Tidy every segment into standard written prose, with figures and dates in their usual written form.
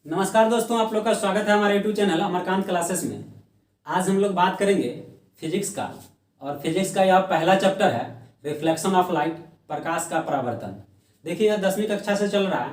नमस्कार दोस्तों, आप लोग का स्वागत है हमारे यूट्यूब चैनल अमरकांत क्लासेस में। आज हम लोग बात करेंगे फिजिक्स का। और फिजिक्स का यह पहला चैप्टर है रिफ्लेक्शन ऑफ लाइट, प्रकाश का परावर्तन। देखिए यह 10वीं कक्षा से चल रहा है,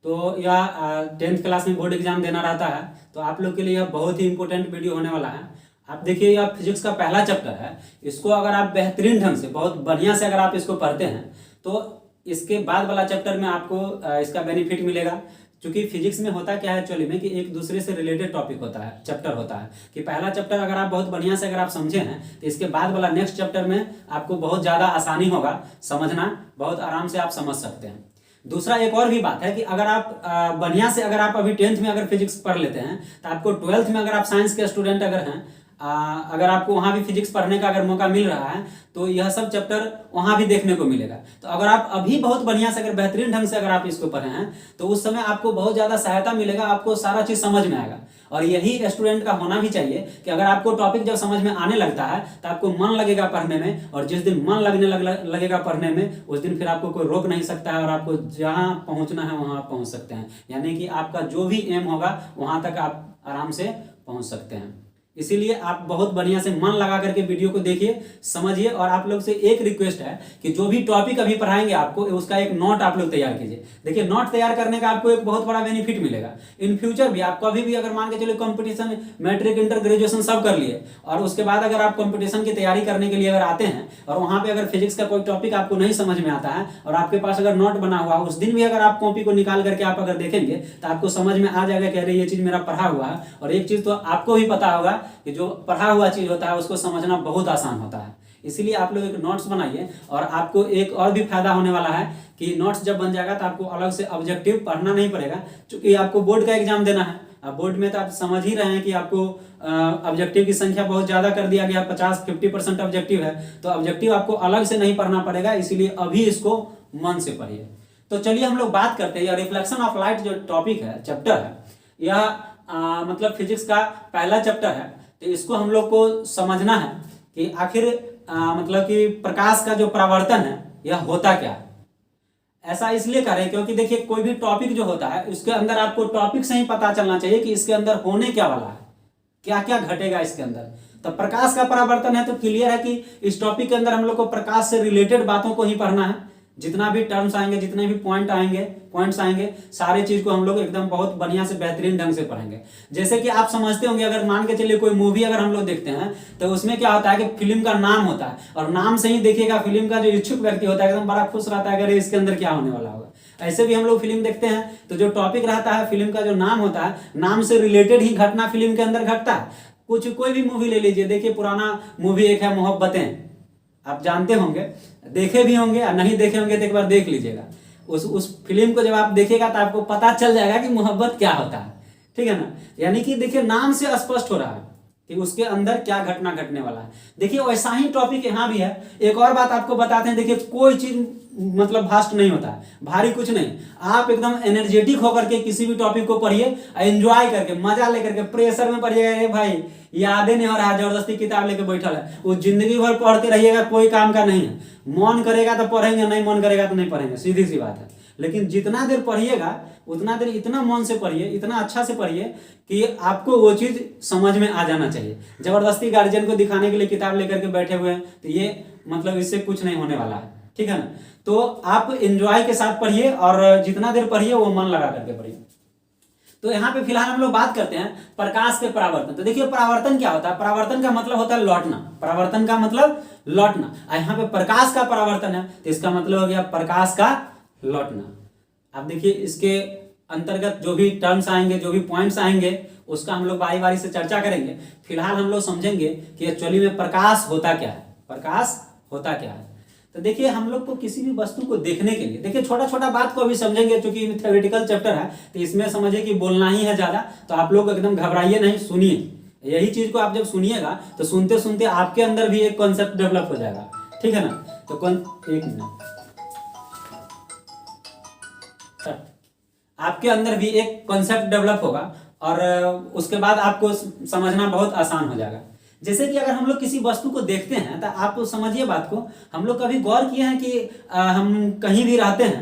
तो यह 10th क्लास में बोर्ड एग्जाम देना रहता है, तो आप लोग के लिए यह बहुत ही इंपॉर्टेंट वीडियो होने वाला है। आप देखिए यह फिजिक्स का पहला चैप्टर है, इसको अगर आप बेहतरीन ढंग से बहुत बढ़िया से अगर आप इसको पढ़ते हैं तो इसके बाद वाला चैप्टर में आपको इसका बेनिफिट मिलेगा। क्योंकि फिजिक्स में होता क्या है एक्चुअली में कि एक दूसरे से रिलेटेड टॉपिक होता है, चैप्टर होता है कि पहला चैप्टर अगर आप बहुत बढ़िया से अगर आप समझे हैं तो इसके बाद वाला नेक्स्ट चैप्टर में आपको बहुत ज़्यादा आसानी होगा समझना, बहुत आराम से आप समझ सकते हैं। दूसरा एक और भी बात है कि अगर आप बढ़िया से अगर आप अभी 10th में अगर फिजिक्स पढ़ लेते हैं तो आपको 12th में अगर आप साइंस के स्टूडेंट अगर हैं, अगर आपको वहाँ भी फिजिक्स पढ़ने का अगर मौका मिल रहा है तो यह सब चैप्टर वहाँ भी देखने को मिलेगा। तो अगर आप अभी बहुत बढ़िया से अगर बेहतरीन ढंग से अगर आप इसको पढ़े हैं तो उस समय आपको बहुत ज़्यादा सहायता मिलेगा, आपको सारा चीज़ समझ में आएगा। और यही स्टूडेंट का होना भी चाहिए कि अगर आपको टॉपिक जब समझ में आने लगता है तो आपको मन लगेगा पढ़ने में, और जिस दिन मन लगेगा पढ़ने में उस दिन फिर आपको कोई रोक नहीं सकता है और आपको जहाँ पहुँचना है वहाँ आप पहुँच सकते हैं। यानी कि आपका जो भी एम होगा वहाँ तक आप आराम से पहुँच सकते हैं। इसीलिए आप बहुत बढ़िया से मन लगा करके वीडियो को देखिए, समझिए। और आप लोग से एक रिक्वेस्ट है कि जो भी टॉपिक अभी पढ़ाएंगे आपको उसका एक नोट आप लोग तैयार कीजिए। देखिए नोट तैयार करने का आपको एक बहुत बड़ा बेनिफिट मिलेगा। इन फ्यूचर भी आप कभी भी अगर मान के चलिए कंपटीशन, मैट्रिक, इंटर, ग्रेजुएशन सब कर लिए और उसके बाद अगर आप कंपटीशन की तैयारी करने के लिए अगर आते हैं और वहाँ पे अगर फिजिक्स का कोई टॉपिक आपको नहीं समझ में आता है और आपके पास अगर नोट बना हुआ उस दिन भी अगर आप कॉपी को निकाल करके आप अगर देखेंगे तो आपको समझ में आ जाएगा कि अरे ये चीज़ मेरा पढ़ा हुआ है। और एक चीज़ तो आपको भी पता होगा कि जो पढ़ा हुआ चीज होता है उसको समझना बहुत आसान होता है। इसीलिए आप लोग एक नोट्स बनाइए। और आपको एक और भी फायदा होने वाला है कि नोट्स जब बन जाएगा तो आपको अलग से ऑब्जेक्टिव पढ़ना नहीं पड़ेगा, क्योंकि आपको बोर्ड का एग्जाम देना है। अब बोर्ड में तो आप समझ ही रहे हैं कि आपको ऑब्जेक्टिव की संख्या बहुत ज़्यादा कर दिया गया, 50-50% ऑब्जेक्टिव है, तो ऑब्जेक्टिव आपको अलग से नहीं पढ़ना पड़ेगा। इसीलिए अभी इसको मन से पढ़िए। तो चलिए हम लोग बात करते हैं, रिफ्लेक्शन ऑफ लाइट जो टॉपिक है, चैप्टर है, यह मतलब फिजिक्स का पहला चैप्टर है। तो इसको हम लोग को समझना है कि आखिर मतलब कि प्रकाश का जो परावर्तन है यह होता क्या है। ऐसा इसलिए करें क्योंकि देखिए कोई भी टॉपिक जो होता है उसके अंदर आपको टॉपिक से ही पता चलना चाहिए कि इसके अंदर होने क्या वाला है, क्या क्या घटेगा इसके अंदर। तो प्रकाश का परावर्तन है तो क्लियर है कि इस टॉपिक के अंदर हम लोग को प्रकाश से रिलेटेड बातों को ही पढ़ना है। जितना भी टर्म्स आएंगे, जितने भी पॉइंट्स आएंगे, सारे चीज को हम लोग एकदम बहुत बढ़िया से बेहतरीन ढंग से पढ़ेंगे। जैसे कि आप समझते होंगे, अगर मान के चलिए कोई मूवी अगर हम लोग देखते हैं तो उसमें क्या होता है कि फिल्म का नाम होता है, और नाम से ही देखिएगा फिल्म का जो इच्छुक व्यक्ति होता है एकदम बड़ा खुश रहता है अगर इसके अंदर क्या होने वाला होगा। ऐसे भी हम लोग फिल्म देखते हैं तो जो टॉपिक रहता है, फिल्म का जो नाम होता है, नाम से रिलेटेड ही घटना फिल्म के अंदर घटता है। कोई भी मूवी ले लीजिए, देखिए पुराना मूवी एक है मोहब्बतें, आप जानते होंगे, देखे भी होंगे, और नहीं देखे होंगे तो एक बार देख लीजिएगा। उस फिल्म को जब आप देखिएगा तो आपको पता चल जाएगा कि मोहब्बत क्या होता है, ठीक है ना। यानी कि देखिए नाम से स्पष्ट हो रहा है कि उसके अंदर क्या घटना घटने वाला है। देखिए वैसा ही टॉपिक यहाँ भी है। एक और बात आपको बताते हैं, देखिए कोई चीज मतलब भास्ट नहीं होता है, भारी कुछ नहीं। आप एकदम एनर्जेटिक होकर के किसी भी टॉपिक को पढ़िए, एंजॉय करके, मजा लेकर के, प्रेशर में पढ़िएगा। भाई यादें नहीं हो रहा है, जबरदस्ती किताब लेके बैठल है, वो जिंदगी भर पढ़ते रहिएगा, कोई काम का नहीं है। मन करेगा तो पढ़ेंगे, नहीं मन करेगा तो नहीं पढ़ेंगे, सीधी सी बात है। लेकिन जितना देर पढ़िएगा उतना देर इतना मन से पढ़िए, इतना अच्छा से पढ़िए कि आपको वो चीज समझ में आ जाना चाहिए। जबरदस्ती गार्जियन को दिखाने के लिए किताब लेकर के बैठे हुए हैं तो ये मतलब इससे कुछ नहीं होने वाला है, ठीक है ना। तो आप एंजॉय के साथ पढ़िए और जितना देर पढ़िए वो मन लगा करके पढ़िए। तो यहाँ पे फिलहाल हम लोग बात करते हैं प्रकाश के परावर्तन। तो देखिए परावर्तन क्या होता है, परावर्तन का मतलब होता है लौटना, परावर्तन का मतलब लौटना। यहाँ पे प्रकाश का परावर्तन है तो इसका मतलब हो गया प्रकाश का लौटना। अब देखिए इसके अंतर्गत जो भी टर्म्स आएंगे, जो भी पॉइंट्स आएंगे, उसका हम लोग बारी बारी से चर्चा करेंगे। फिलहाल हम लोग समझेंगे कि एक्चुअली में प्रकाश होता क्या है, प्रकाश होता क्या है। तो देखिए हम लोग को किसी भी वस्तु को देखने के लिए, देखिए छोटा छोटा बात को अभी समझेंगे, क्योंकि थ्योरेटिकल चैप्टर है तो इसमें समझिए कि बोलना ही है ज्यादा। तो आप लोग एकदम घबराइए नहीं, सुनिए। यही चीज को आप जब सुनिएगा तो सुनते सुनते आपके अंदर भी एक कॉन्सेप्ट डेवलप हो जाएगा, ठीक है ना। तो एक मिनट, आपके अंदर भी एक कॉन्सेप्ट डेवलप होगा और उसके बाद आपको समझना बहुत आसान हो जाएगा। जैसे कि अगर हम लोग किसी वस्तु को देखते हैं तो आप समझिए बात को, हम लोग कभी गौर किए हैं कि हम कहीं भी रहते हैं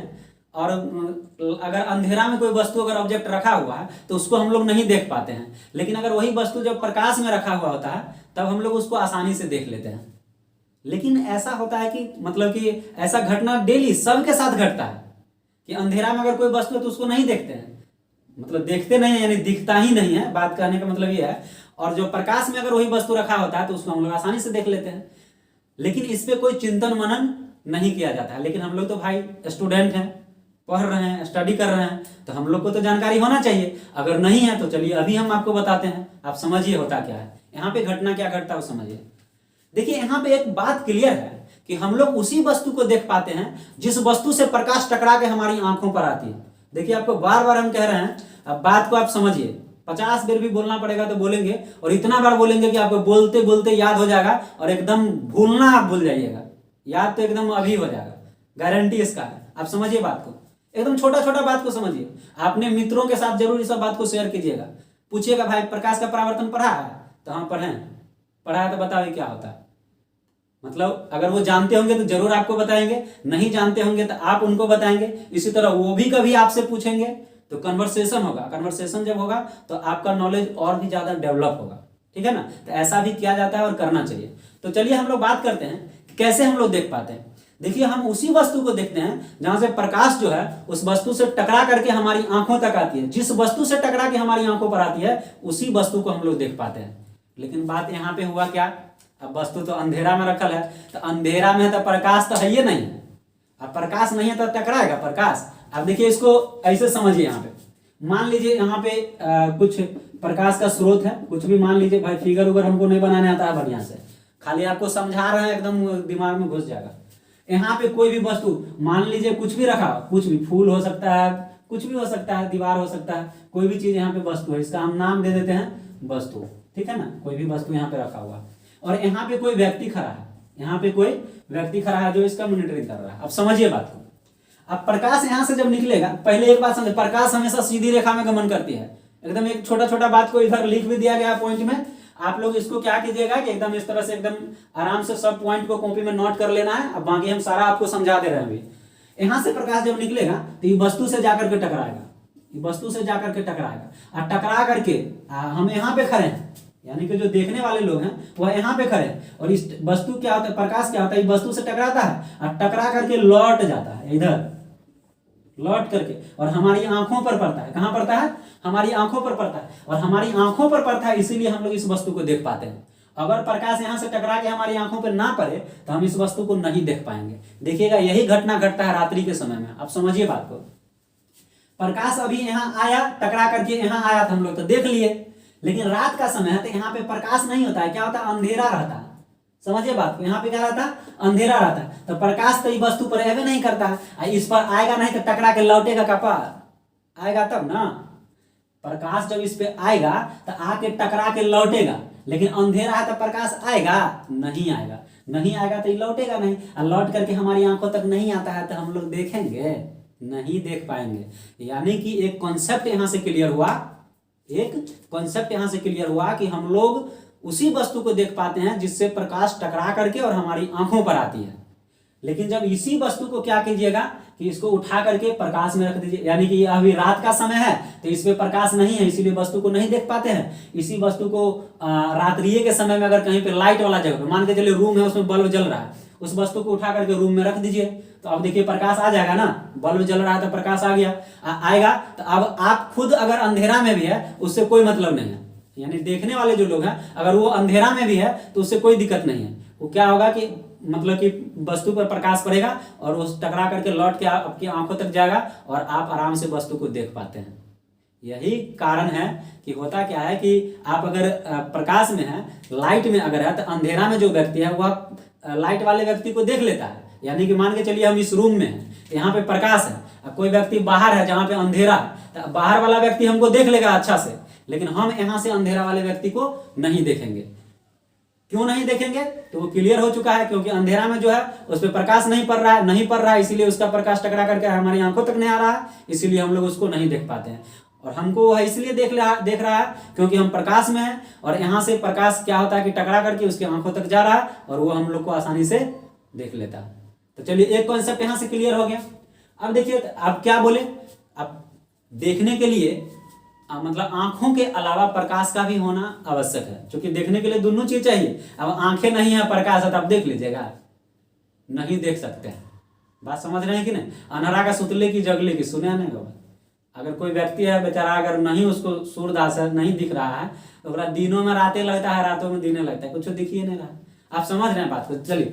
और अगर अंधेरा में कोई वस्तु अगर ऑब्जेक्ट रखा हुआ है तो उसको हम लोग नहीं देख पाते हैं, लेकिन अगर वही वस्तु जब प्रकाश में रखा हुआ होता है तब हम लोग उसको आसानी से देख लेते हैं। लेकिन ऐसा होता है कि मतलब कि ऐसा घटना डेली सबके साथ घटता है कि अंधेरा में अगर कोई वस्तु है तो उसको नहीं देखते हैं, मतलब देखते नहीं है, यानी दिखता ही नहीं है, बात कहने का मतलब ये है। और जो प्रकाश में अगर वही वस्तु रखा होता है तो उसको हम लोग आसानी से देख लेते हैं, लेकिन इस पे कोई चिंतन मनन नहीं किया जाता है। लेकिन हम लोग तो भाई स्टूडेंट हैं, पढ़ रहे हैं, स्टडी कर रहे हैं, तो हम लोग को तो जानकारी होना चाहिए। अगर नहीं है तो चलिए अभी हम आपको बताते हैं, आप समझिए होता क्या है यहाँ पे, घटना क्या घटता है वो समझिए। देखिए यहाँ पे एक बात क्लियर है कि हम लोग उसी वस्तु को देख पाते हैं जिस वस्तु से प्रकाश टकरा के हमारी आंखों पर आती है। देखिए आपको बार बार हम कह रहे हैं, अब बात को आप समझिए, 50 बार भी बोलना पड़ेगा तो बोलेंगे, और इतना बार बोलेंगे कि आपको बोलते बोलते याद हो जाएगा, और एकदम भूलना आप भूल जाइएगा, याद तो एकदम अभी हो जाएगा, गारंटी इसका है। आप समझिए बात को, एकदम छोटा छोटा बात को समझिए। अपने मित्रों के साथ जरूर इस बात को शेयर कीजिएगा, पूछिएगा भाई प्रकाश का परावर्तन पढ़ा है, तो हाँ पढ़े, पढ़ा है तो बताओ क्या होता है। मतलब अगर वो जानते होंगे तो जरूर आपको बताएंगे, नहीं जानते होंगे तो आप उनको बताएंगे। इसी तरह वो भी कभी आपसे पूछेंगे तो कन्वर्सेशन होगा, कन्वर्सेशन जब होगा तो आपका नॉलेज और भी ज्यादा डेवलप होगा, ठीक है ना। तो ऐसा भी किया जाता है और करना चाहिए। तो चलिए हम लोग बात करते हैं कि कैसे हम लोग देख पाते हैं। देखिए हम उसी वस्तु को देखते हैं जहां से प्रकाश जो है उस वस्तु से टकरा करके हमारी आंखों तक आती है। जिस वस्तु से टकरा के हमारी आंखों पर आती है उसी वस्तु को हम लोग देख पाते हैं। लेकिन बात यहाँ पे हुआ क्या, अब वस्तु तो अंधेरा में रखल है, तो अंधेरा में तो प्रकाश तो है ही नहीं, अब प्रकाश नहीं है तो टकराएगा प्रकाश। अब देखिए इसको ऐसे समझिए, यहाँ पे मान लीजिए यहाँ पे कुछ प्रकाश का स्रोत है, कुछ भी मान लीजिए भाई, फिगर उगर हमको नहीं बनाने आता है बढ़िया से, खाली आपको समझा रहे हैं, एकदम दिमाग में घुस जाएगा। यहाँ पे कोई भी वस्तु मान लीजिए कुछ भी रखा, कुछ भी फूल हो सकता है, कुछ भी हो सकता है, दीवार हो सकता है, कोई भी चीज यहाँ पे वस्तु है, इसका हम नाम दे देते हैं वस्तु, ठीक है ना। कोई भी वस्तु यहाँ पे रखा हुआ और यहाँ पे कोई व्यक्ति खड़ा है, यहाँ पे कोई व्यक्ति खड़ा है जो इसका मॉनिटरिंग कर रहा है। अब समझिए बात को। अब प्रकाश यहाँ से जब निकलेगा, पहले एक बात समझे, प्रकाश हमेशा सीधी रेखा में गमन करती है। एकदम एक छोटा छोटा बात को इधर लिख भी दिया गया पॉइंट में, आप लोग इसको क्या कीजिएगा कि एकदम इस तरह से एकदम आराम से सब पॉइंट को कॉपी में नोट कर लेना है। अब बाकी हम सारा आपको समझा दे रहे हैं। अभी यहाँ से प्रकाश जब निकलेगा तो ये वस्तु से जाकर के टकराएगा, ये वस्तु से जाकर के टकराएगा, और टकरा करके हम यहाँ पे खड़े हैं, यानी कि जो देखने वाले लोग हैं वह यहाँ पे खड़े हैं, और इस वस्तु क्या होता है, प्रकाश क्या होता है, वस्तु से टकराता है और टकरा करके लौट जाता है, इधर लौट करके और हमारी आंखों पर पड़ता है। कहाँ पड़ता है, हमारी आंखों पर पड़ता है, और हमारी आंखों पर पड़ता है इसीलिए हम लोग इस वस्तु को देख पाते हैं। अगर प्रकाश यहाँ से टकरा के हमारी आंखों पर ना पड़े तो हम इस वस्तु को नहीं देख पाएंगे। देखिएगा यही घटना घटता है रात्रि के समय में। आप समझिए बात को, प्रकाश अभी यहाँ आया, टकरा करके यहाँ आया था, हम लोग तो देख लिए, लेकिन रात का समय है तो यहाँ पे प्रकाश नहीं होता है, क्या होता है, अंधेरा रहता है। समझिए बात को, यहाँ पे क्या रहता है, अंधेरा रहता है, तो प्रकाश तो इस वस्तु पर एवे नहीं करता है, इस पर आएगा नहीं तो टकरा के लौटेगा कपार, आएगा तब ना। प्रकाश जब इस पे आएगा तो आके टकरा के लौटेगा, लेकिन अंधेरा है तो प्रकाश आएगा नहीं, आएगा नहीं, आएगा तो ये लौटेगा नहीं, और लौट करके हमारी आंखों तक नहीं आता है तो हम लोग देखेंगे नहीं, देख पाएंगे। यानी कि एक कॉन्सेप्ट यहाँ से क्लियर हुआ, एक कॉन्सेप्ट यहाँ से क्लियर हुआ कि हम लोग उसी वस्तु को देख पाते हैं जिससे प्रकाश टकरा करके और हमारी आंखों पर आती है। लेकिन जब इसी वस्तु को क्या कीजिएगा कि इसको उठा करके प्रकाश में रख दीजिए, यानी कि अभी रात का समय है तो इसमें प्रकाश नहीं है इसीलिए वस्तु को नहीं देख पाते हैं। इसी वस्तु को रात्रिये के समय में अगर कहीं पे लाइट वाला जगह पे, मान के चलिए रूम है उसमें बल्ब जल रहा है, उस वस्तु को उठा करके रूम में रख दीजिए तो अब देखिए प्रकाश आ जाएगा ना, बल्ब जल रहा है तो प्रकाश आ गया, आएगा। तो अब आप खुद अगर अंधेरा में भी है उससे कोई मतलब नहीं है, यानी देखने वाले जो लोग हैं अगर वो अंधेरा में भी है तो उससे कोई दिक्कत नहीं है। वो क्या होगा कि मतलब कि वस्तु पर प्रकाश पड़ेगा और वो टकरा करके लौट के आपकी आंखों तक जाएगा और आप आराम से वस्तु को देख पाते हैं। यही कारण है कि होता क्या है कि आप अगर प्रकाश में है, लाइट में अगर है, तो अंधेरा में जो व्यक्ति है वह लाइट वाले व्यक्ति को देख लेता है। यानी कि मान के चलिए हम इस रूम में हैं, यहाँ पे प्रकाश है, कोई व्यक्ति बाहर है जहाँ पे अंधेरा है, तो बाहर वाला व्यक्ति हमको देख लेगा अच्छा से, लेकिन हम यहाँ से अंधेरा वाले व्यक्ति को नहीं देखेंगे। क्यों नहीं देखेंगे, तो वो क्लियर हो चुका है, क्योंकि अंधेरा में जो है उस पर प्रकाश नहीं पड़ रहा है, इसीलिए उसका प्रकाश टकरा करके हमारी आंखों तक नहीं आ रहा है, इसीलिए हम लोग उसको नहीं देख पाते हैं। और हमको वह इसलिए देख रहा है क्योंकि हम प्रकाश में हैं, और यहाँ से प्रकाश क्या होता है कि टकरा करके उसकी आंखों तक जा रहा है और वो हम लोग को आसानी से देख लेता है। तो चलिए एक कॉन्सेप्ट यहाँ से क्लियर हो गया। अब देखिए, अब क्या बोले, अब देखने के लिए मतलब आंखों के अलावा प्रकाश का भी होना आवश्यक है, क्योंकि देखने के लिए दोनों चीज चाहिए। अब आंखें नहीं है, प्रकाश है, तो आप देख लीजिएगा, नहीं देख सकते हैं। बात समझ रहे हैं कि नहीं? अनहरा का सुतले की जगले की, सुने नहीं होगा। अगर कोई व्यक्ति है बेचारा, अगर नहीं उसको सूरदास है, नहीं दिख रहा है, तो पूरा दिनों में रातें लगता है, रातों में दिने लगता है, कुछ दिख ही नहीं रहा। आप समझ रहे हैं बात को? चलिए,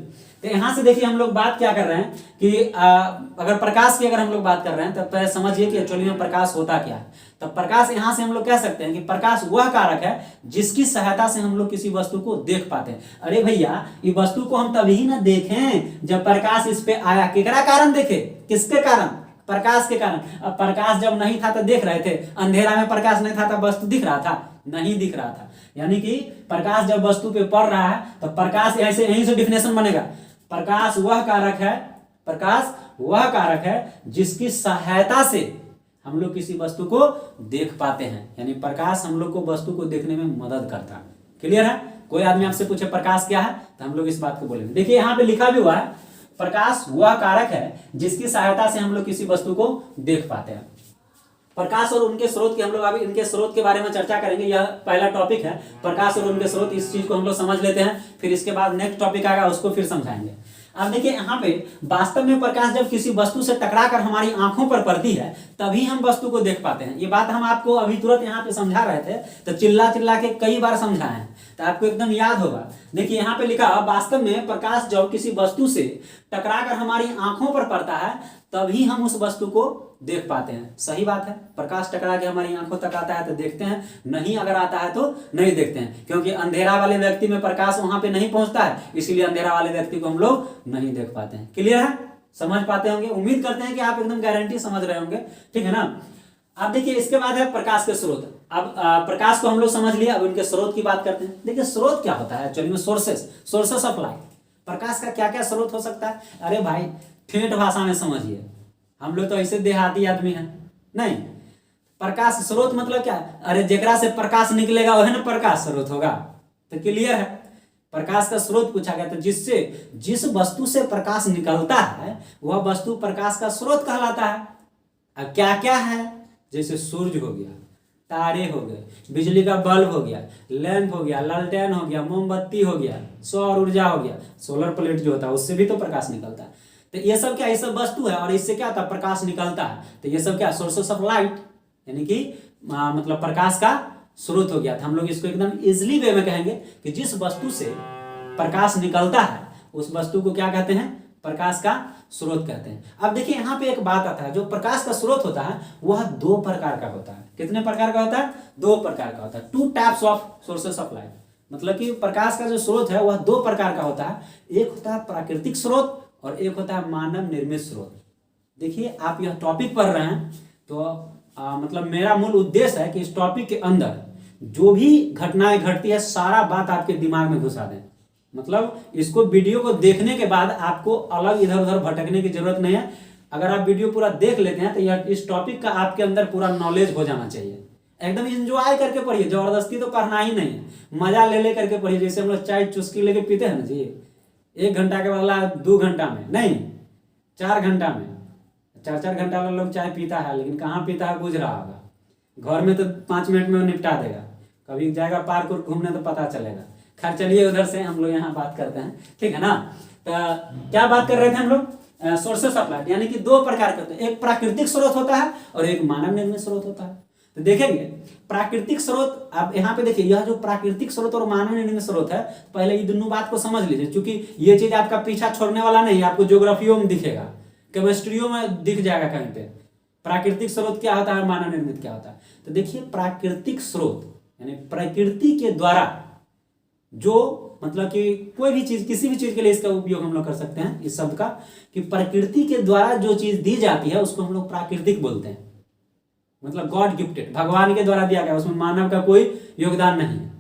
तो यहाँ से देखिए हम लोग बात क्या कर रहे हैं कि अगर प्रकाश की अगर हम लोग बात कर रहे हैं, तब पहले समझिए कि एक्चुअली में प्रकाश होता क्या है। तब प्रकाश यहाँ से हम लोग कह सकते हैं कि प्रकाश वह कारक है जिसकी सहायता से हम लोग किसी वस्तु को देख पाते हैं। अरे भैया, ये वस्तु को हम तभी ना देखें जब प्रकाश इस पे आया। केकरा कारण देखे? किसके कारण? प्रकाश के कारण। अब प्रकाश जब नहीं था तो देख रहे थे, अंधेरा में प्रकाश नहीं था तो वस्तु दिख रहा था? नहीं दिख रहा था। यानी कि प्रकाश जब वस्तु पे पड़ रहा है तो प्रकाश ऐसे, यहीं से डिफिनेशन बनेगा, प्रकाश वह कारक है, प्रकाश वह कारक है जिसकी सहायता से हम लोग किसी वस्तु को देख पाते हैं। यानी प्रकाश हम लोग को वस्तु को देखने में मदद करता है। क्लियर है? कोई आदमी आपसे पूछे प्रकाश क्या है, तो हम लोग इस बात को बोलेंगे। देखिए यहाँ पे लिखा भी हुआ है, प्रकाश वह कारक है जिसकी सहायता से हम लोग किसी वस्तु को देख पाते हैं। प्रकाश और उनके स्रोत के हम लोग अभी इनके स्रोत के बारे में चर्चा करेंगे। यह पहला टॉपिक है, प्रकाश और उनके स्रोत। इस चीज को हम लोग समझ लेते हैं, फिर इसके बाद नेक्स्ट टॉपिक आएगा, उसको फिर समझाएंगे। अब देखिए यहाँ पे वास्तव में प्रकाश जब किसी वस्तु से टकराकर हमारी आंखों पर पड़ती है, तभी हम वस्तु को देख पाते हैं। ये बात हम आपको अभी तुरंत यहाँ पे समझा रहे थे, तो चिल्ला चिल्ला के कई बार समझाए हैं, तो आपको एकदम याद होगा। देखिए यहाँ पे लिखा, वास्तव में प्रकाश जब किसी वस्तु से टकराकर हमारी आंखों पर पड़ता है, तभी हम उस वस्तु को देख पाते हैं। सही बात है, प्रकाश टकरा के हमारी आंखों तक आता है तो देखते हैं, नहीं अगर आता है तो नहीं देखते हैं, क्योंकि अंधेरा वाले व्यक्ति में प्रकाश वहां पे नहीं पहुंचता है, इसीलिए अंधेरा वाले व्यक्ति को हम लोग नहीं देख पाते हैं। क्लियर है? समझ पाते होंगे, उम्मीद करते हैं कि आप एकदम गारंटी समझ रहे होंगे। ठीक है ना? अब देखिए इसके बाद है प्रकाश के स्रोत। अब प्रकाश को हम लोग समझ लिया, अब इनके स्रोत की बात करते हैं। देखिए स्रोत क्या होता है एक्चुअली में, सोर्सेस ऑफ लाइट। प्रकाश का क्या क्या स्रोत हो सकता है? अरे भाई, ठेठ भाषा में समझिए, हम लोग तो ऐसे देहाती आदमी हैं नहीं। प्रकाश स्रोत मतलब क्या? अरे जेकरा से प्रकाश निकलेगा वह ना प्रकाश स्रोत होगा। तो क्लियर है? प्रकाश का स्रोत पूछा गया, तो जिस वस्तु से प्रकाश निकलता है वह वस्तु प्रकाश का स्रोत कहलाता है। अब क्या क्या है? जैसे सूरज हो गया, तारे हो गए, बिजली का बल्ब हो गया, लैंप हो गया, लालटेन हो गया, मोमबत्ती हो गया, सौर ऊर्जा हो गया, सोलर प्लेट जो होता है उससे भी तो प्रकाश निकलता है। तो ये सब क्या, ये सब वस्तु है और इससे क्या होता है? प्रकाश निकलता है। तो ये सब क्या, सोर्सेस ऑफ लाइट, यानी कि मतलब प्रकाश का स्रोत हो गया। तो हम लोग इसको एकदम इजिली वे में कहेंगे कि जिस वस्तु से प्रकाश निकलता है उस वस्तु को क्या कहते हैं? प्रकाश का स्रोत कहते हैं। अब देखिए यहाँ पे एक बात आता है, जो प्रकाश का स्रोत होता है वह दो प्रकार का होता है। कितने प्रकार का होता है? दो प्रकार का होता है। 2 types of sources of light. मतलब कि प्रकाश का जो स्रोत है वह दो प्रकार का होता है। एक होता है प्राकृतिक स्रोत और एक होता है मानव निर्मित स्रोत। देखिए आप यह टॉपिक पढ़ रहे हैं तो मतलब मेरा मूल उद्देश्य है कि इस टॉपिक के अंदर जो भी घटनाएं घटती है सारा बात आपके दिमाग में घुसा दें। मतलब इसको वीडियो को देखने के बाद आपको अलग इधर उधर भटकने की जरूरत नहीं है। अगर आप वीडियो पूरा देख लेते हैं तो यह इस टॉपिक का आपके अंदर पूरा नॉलेज हो जाना चाहिए। एकदम एंजॉय करके पढ़िए, जबरदस्ती तो पढ़ना ही नहीं है, मजा ले करके पढ़िए। जैसे हम लोग चाय चुस्की लेके पीते हैं ना जी, 1 घंटा के बदला 2 घंटा में नहीं, 4 घंटा में, 4 घंटा वाला लोग चाय पीता है, लेकिन कहाँ पीता है बुझ रहा होगा। घर में तो 5 मिनट में वो निपटा देगा, कभी जाएगा पार्क और घूमने तो पता चलेगा। खैर चलिए उधर से हम लोग यहाँ बात करते हैं, ठीक है ना। तो क्या बात कर रहे थे हम लोग? सोर्सेस ऑफ लाइट, यानी कि दो प्रकार के होते हैं, एक प्राकृतिक स्रोत होता है और एक मानव निर्मित स्रोत होता है। तो देखेंगे प्राकृतिक स्रोत, आप यहाँ पे देखिए, यह जो प्राकृतिक स्रोत और मानव निर्मित स्रोत है, पहले ये दोनों बात को समझ लीजिए, क्योंकि ये चीज आपका पीछा छोड़ने वाला नहीं है। आपको ज्योग्राफियों में दिखेगा, केमिस्ट्रियों में दिख जाएगा कहीं पे, प्राकृतिक स्रोत क्या होता है, मानव निर्मित क्या होता है। तो देखिए प्राकृतिक स्रोत यानी प्रकृति के द्वारा जो, मतलब कि कोई भी चीज, किसी भी चीज के लिए इसका उपयोग हम लोग कर सकते हैं इस शब्द का, कि प्रकृति के द्वारा जो चीज दी जाती है उसको हम लोग प्राकृतिक बोलते हैं। मतलब गॉड गिफ्टेड, भगवान के द्वारा दिया गया, उसमें मानव का कोई योगदान नहीं है।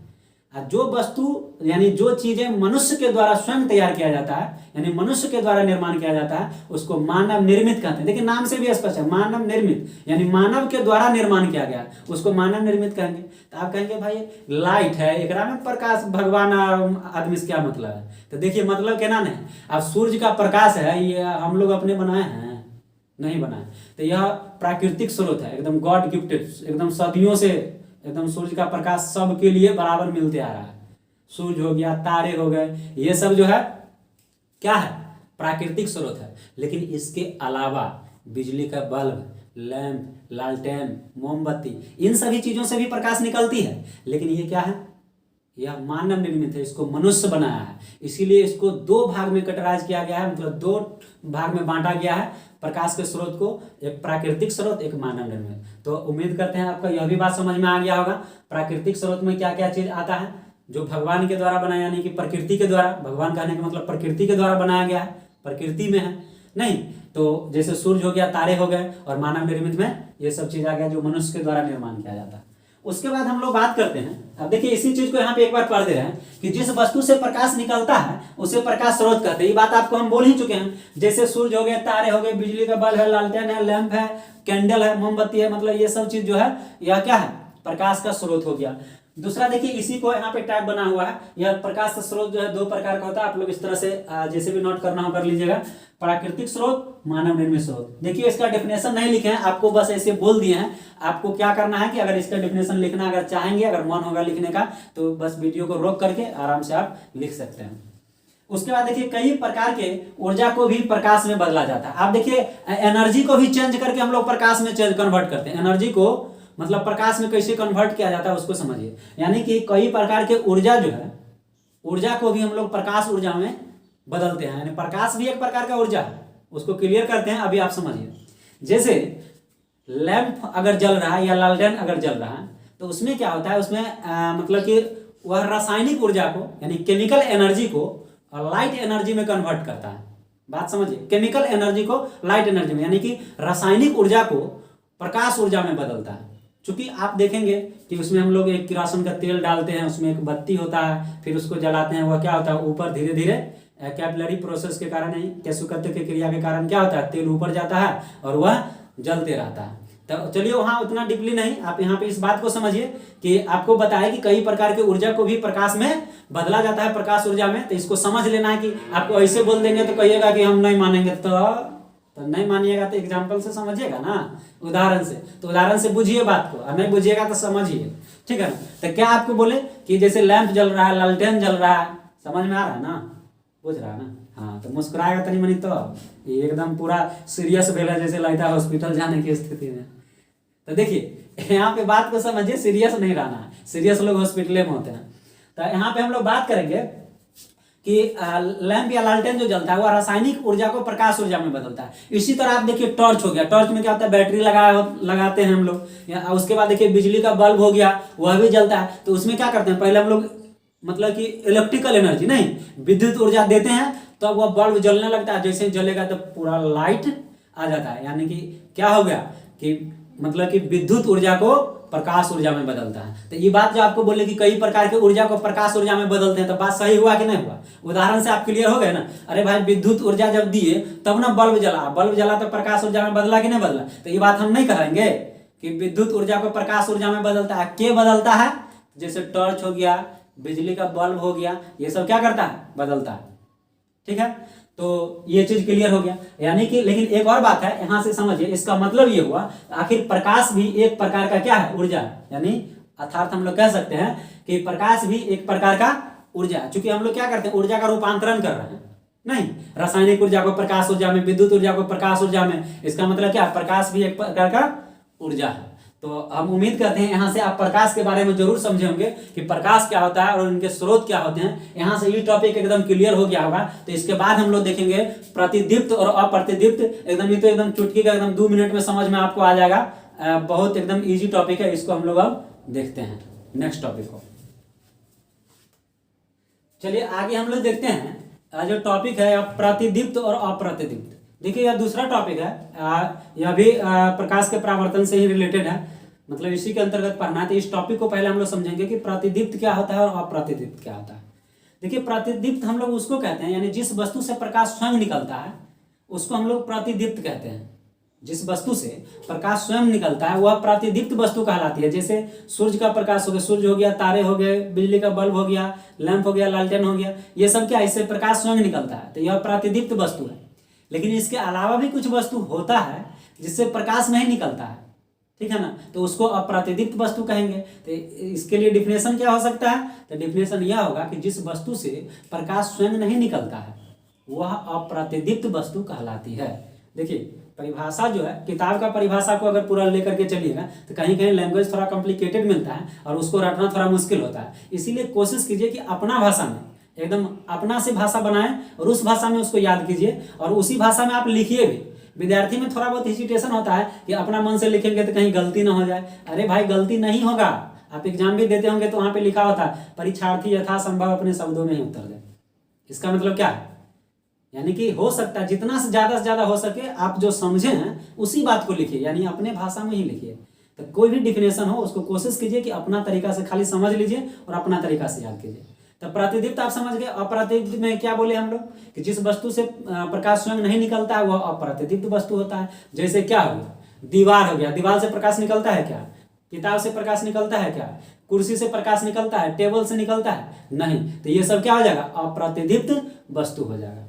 जो वस्तु यानी जो चीजें मनुष्य के द्वारा स्वयं तैयार किया जाता है, यानी मनुष्य के द्वारा निर्माण किया जाता है, उसको मानव निर्मित कहते हैं। देखिए नाम से भी स्पष्ट है, मानव निर्मित, यानी मानव के द्वारा निर्माण किया गया, उसको मानव निर्मित कहेंगे। तो आप कहेंगे भाई लाइट है, एकरा में प्रकाश, भगवान आदमी से क्या मतलब है? तो देखिए मतलब कहना नहीं, अब सूर्य का प्रकाश है, ये हम लोग अपने बनाए हैं, नहीं बना है। तो यह प्राकृतिक स्रोत है, एकदम गॉड गिफ्टेड, एकदम सदियों से एकदम सूर्य का प्रकाश सबके लिए बराबर मिलते आ रहा है। सूर्य हो गया, तारे हो गए, ये सब जो है क्या है, प्राकृतिक स्रोत है। लेकिन इसके अलावा बिजली का बल्ब, लैंप, लालटेन, मोमबत्ती, इन सभी चीजों से भी प्रकाश निकलती है। लेकिन ये क्या है, यह मानव निर्मित है, इसको मनुष्य बनाया है। इसीलिए इसको दो भाग में कैटेगराइज किया गया है, मतलब दो भाग में बांटा गया है प्रकाश के स्रोत को, एक प्राकृतिक स्रोत, एक मानव निर्मित। तो उम्मीद करते हैं आपका यह भी बात समझ में आ गया होगा। प्राकृतिक स्रोत में क्या क्या चीज आता है, जो भगवान के द्वारा बनाया, यानी कि प्रकृति के द्वारा, भगवान कहने का मतलब प्रकृति के द्वारा बनाया गया है, प्रकृति में है नहीं। तो जैसे सूर्य हो गया, तारे हो गए, और मानव निर्मित में ये सब चीज आ गया जो मनुष्य के द्वारा निर्माण किया जाता है। उसके बाद हम लोग बात करते हैं, अब देखिए इसी चीज को यहाँ पे एक बार पढ़ दे रहे हैं कि जिस वस्तु से प्रकाश निकलता है उसे प्रकाश स्रोत कहते हैं। ये बात आपको हम बोल ही चुके हैं। जैसे सूर्य हो गए, तारे हो गए, बिजली का बल्ब है, लालटेन है, लैंप है, कैंडल है, मोमबत्ती है, मतलब ये सब चीज जो है यह क्या है, प्रकाश का स्रोत हो गया। दूसरा देखिए इसी को यहाँ पे टैग बना हुआ है, यह प्रकाश स्रोत जो है दो प्रकार का होता है। आप लोग इस तरह से जैसे भी नोट करना हो कर लीजिएगा, प्राकृतिक स्रोत, मानव निर्मित स्रोत। देखिए इसका डेफिनेशन नहीं लिखे हैं, आपको बस ऐसे बोल दिए हैं। आपको क्या करना है कि अगर इसका डेफिनेशन लिखना अगर चाहेंगे, अगर मन होगा लिखने का, तो बस वीडियो को रोक करके आराम से आप लिख सकते हैं। उसके बाद देखिए कई प्रकार के ऊर्जा को भी प्रकाश में बदला जाता है। आप देखिए एनर्जी को भी चेंज करके हम लोग प्रकाश में कन्वर्ट करते हैं। एनर्जी को मतलब प्रकाश में कैसे कन्वर्ट किया जाता है उसको समझिए। यानी कि कई प्रकार के ऊर्जा जो है, ऊर्जा को भी हम लोग प्रकाश ऊर्जा में बदलते हैं। यानी प्रकाश भी एक प्रकार का ऊर्जा है, उसको क्लियर करते हैं, अभी आप समझिए। जैसे लैंप अगर जल रहा है या लालटेन अगर जल रहा है, तो उसमें क्या होता है, उसमें मतलब कि वह रासायनिक ऊर्जा को, यानी केमिकल एनर्जी को लाइट एनर्जी में कन्वर्ट करता है। बात समझिए, केमिकल एनर्जी को लाइट एनर्जी में, यानी कि रासायनिक ऊर्जा को प्रकाश ऊर्जा में बदलता है। चूंकि आप देखेंगे कि उसमें हम लोग एक किरोसिन का तेल डालते हैं, उसमें एक बत्ती होता है, फिर उसको जलाते हैं, वह क्या होता है, ऊपर धीरे धीरे कैपिलरी प्रोसेस के कारण, केशुकर्त की क्रिया के कारण क्या होता है, तेल ऊपर जाता है और वह जलते रहता है। तो चलिए वहाँ उतना डीपली नहीं, आप यहाँ पे इस बात को समझिए कि आपको बताया कि कई प्रकार की ऊर्जा को भी प्रकाश में बदला जाता है, प्रकाश ऊर्जा में। तो इसको समझ लेना है कि आपको ऐसे बोल देंगे तो कहिएगा कि हम नहीं मानेंगे, तो नहीं मानिएगा तो एग्जाम्पल से समझिएगा ना, उदाहरण से। तो उदाहरण से बुझिए बात को, और नहीं बुझिएगा तो समझिए, ठीक है ना। तो क्या आपको बोले कि जैसे लैंप जल रहा है, लालटेन जल रहा है, समझ में आ रहा है ना, बुझ रहा है ना। हाँ, तो मुस्कुराएगा तनी मनी, तो ये एकदम पूरा सीरियस भेला जैसे लगता है हॉस्पिटल जाने की स्थिति में। तो देखिए यहाँ पे बात को समझिए, सीरियस नहीं रहना है, सीरियस लोग हॉस्पिटल में होते हैं। तो यहाँ पे हम लोग बात करेंगे कि लैंप या लालटेन जो जलता है वह रासायनिक ऊर्जा को प्रकाश ऊर्जा में बदलता है। इसी तरह आप देखिए टॉर्च हो गया, टॉर्च में क्या होता है, बैटरी लगाते हैं हम लोग। उसके बाद देखिए बिजली का बल्ब हो गया, वह भी जलता है। तो उसमें क्या करते हैं, पहले हम लोग मतलब कि इलेक्ट्रिकल एनर्जी नहीं, विद्युत ऊर्जा देते हैं, तो अब वह बल्ब जलने लगता है। जैसे जलेगा तो पूरा लाइट आ जाता है। यानी कि क्या हो गया कि मतलब कि विद्युत ऊर्जा को प्रकाश ऊर्जा में बदलता है। तो ये बात जो आपको बोले कि कई प्रकार की ऊर्जा को प्रकाश ऊर्जा में बदलते हैं, तो बात सही हुआ कि नहीं हुआ, उदाहरण से आप क्लियर हो गए ना। अरे भाई विद्युत ऊर्जा जब दिए तब ना बल्ब जला तो प्रकाश ऊर्जा में बदला कि नहीं बदला। तो ये बात हम नहीं कहेंगे कि विद्युत ऊर्जा को प्रकाश ऊर्जा में बदलता है। क्या बदलता है, जैसे टॉर्च हो गया, बिजली का बल्ब हो गया, ये सब क्या करता है, बदलता है, ठीक है। तो ये चीज क्लियर हो गया। यानी कि लेकिन एक और बात है, यहां से समझिए, इसका मतलब ये हुआ आखिर प्रकाश भी एक प्रकार का क्या है, ऊर्जा है। यानी अर्थात हम लोग कह सकते हैं कि प्रकाश भी एक प्रकार का ऊर्जा है। चूंकि हम लोग क्या करते हैं, ऊर्जा का रूपांतरण कर रहे हैं, नहीं, रासायनिक ऊर्जा को प्रकाश ऊर्जा में, विद्युत ऊर्जा को प्रकाश ऊर्जा में। इसका मतलब क्या, प्रकाश भी एक प्रकार का ऊर्जा है। तो हम उम्मीद करते हैं यहाँ से आप प्रकाश के बारे में जरूर समझे होंगे कि प्रकाश क्या होता है और उनके स्रोत क्या होते हैं। यहाँ से ये टॉपिक एकदम क्लियर हो गया होगा। तो इसके बाद हम लोग देखेंगे प्रतिदीप्त और अप्रतिदीप्त। एकदम ये तो एकदम चुटकी का एकदम 2 मिनट में समझ में आपको आ जाएगा। बहुत एकदम इजी टॉपिक है, इसको हम लोग अब देखते हैं नेक्स्ट टॉपिक को। चलिए आगे हम लोग देखते हैं जो टॉपिक है प्रतिदीप्त और अप्रतिदीप्त। देखिए यह दूसरा टॉपिक है, यह भी प्रकाश के परावर्तन से ही रिलेटेड है, मतलब इसी के अंतर्गत पढ़ना है। तो इस टॉपिक को पहले हम लोग समझेंगे कि प्रतिदीप्त क्या होता है और अप्रतिदीप्त क्या होता है। देखिए प्रतिदीप्त हम लोग उसको कहते हैं, यानी जिस वस्तु से प्रकाश स्वयं निकलता है उसको हम लोग प्रतिदीप्त कहते हैं। जिस वस्तु से प्रकाश स्वयं निकलता है वह प्रतिदीप्त वस्तु कहलाती है। जैसे सूर्य का प्रकाश हो गया, सूर्य हो गया, तारे हो गए, बिजली का बल्ब हो गया, लैंप हो गया, लालटेन हो गया, ये सब क्या, इससे प्रकाश स्वयं निकलता है, तो यह प्रतिदीप्त वस्तु है। लेकिन इसके अलावा भी कुछ वस्तु होता है जिससे प्रकाश नहीं निकलता है, ठीक है ना, तो उसको अप्रतिदीप्त वस्तु कहेंगे। तो इसके लिए डिफिनेशन क्या हो सकता है? तो डिफिनेशन यह होगा कि जिस वस्तु से प्रकाश स्वयं नहीं निकलता है वह अप्रतिदीप्त वस्तु कहलाती है। देखिए परिभाषा जो है, किताब का परिभाषा को अगर पूरा लेकर के चलिएगा तो कहीं कहीं लैंग्वेज थोड़ा कॉम्प्लिकेटेड मिलता है और उसको रटना थोड़ा मुश्किल होता है। इसीलिए कोशिश कीजिए कि अपना भाषा में एकदम अपना से भाषा बनाएं और उस भाषा में उसको याद कीजिए और उसी भाषा में आप लिखिए भी। विद्यार्थी में थोड़ा बहुत हेजिटेशन होता है कि अपना मन से लिखेंगे तो कहीं गलती ना हो जाए। अरे भाई गलती नहीं होगा, आप एग्जाम भी देते होंगे तो वहां पे लिखा होता है परीक्षार्थी यथासंभव अपने शब्दों में ही उत्तर दे। इसका मतलब क्या है? यानी कि हो सकता है जितना से ज्यादा हो सके आप जो समझे हैं उसी बात को लिखिए, यानी अपने भाषा में ही लिखिए। तो कोई भी डिफिनेशन हो उसको कोशिश कीजिए कि अपना तरीका से खाली समझ लीजिए और अपना तरीका से याद कीजिए। तो प्रतिदीप्त आप समझ गए। अप्रतिदीप्त में क्या बोले हम लोग कि जिस वस्तु से प्रकाश स्वयं नहीं निकलता है वह अप्रतिदीप्त वस्तु होता है। जैसे क्या हो गया? दीवार हो गया। दीवार से प्रकाश निकलता है क्या? किताब से प्रकाश निकलता है क्या? कुर्सी से प्रकाश निकलता है? टेबल से निकलता है? नहीं। तो ये सब क्या हो जाएगा? अप्रतिदीप्त वस्तु हो जाएगा।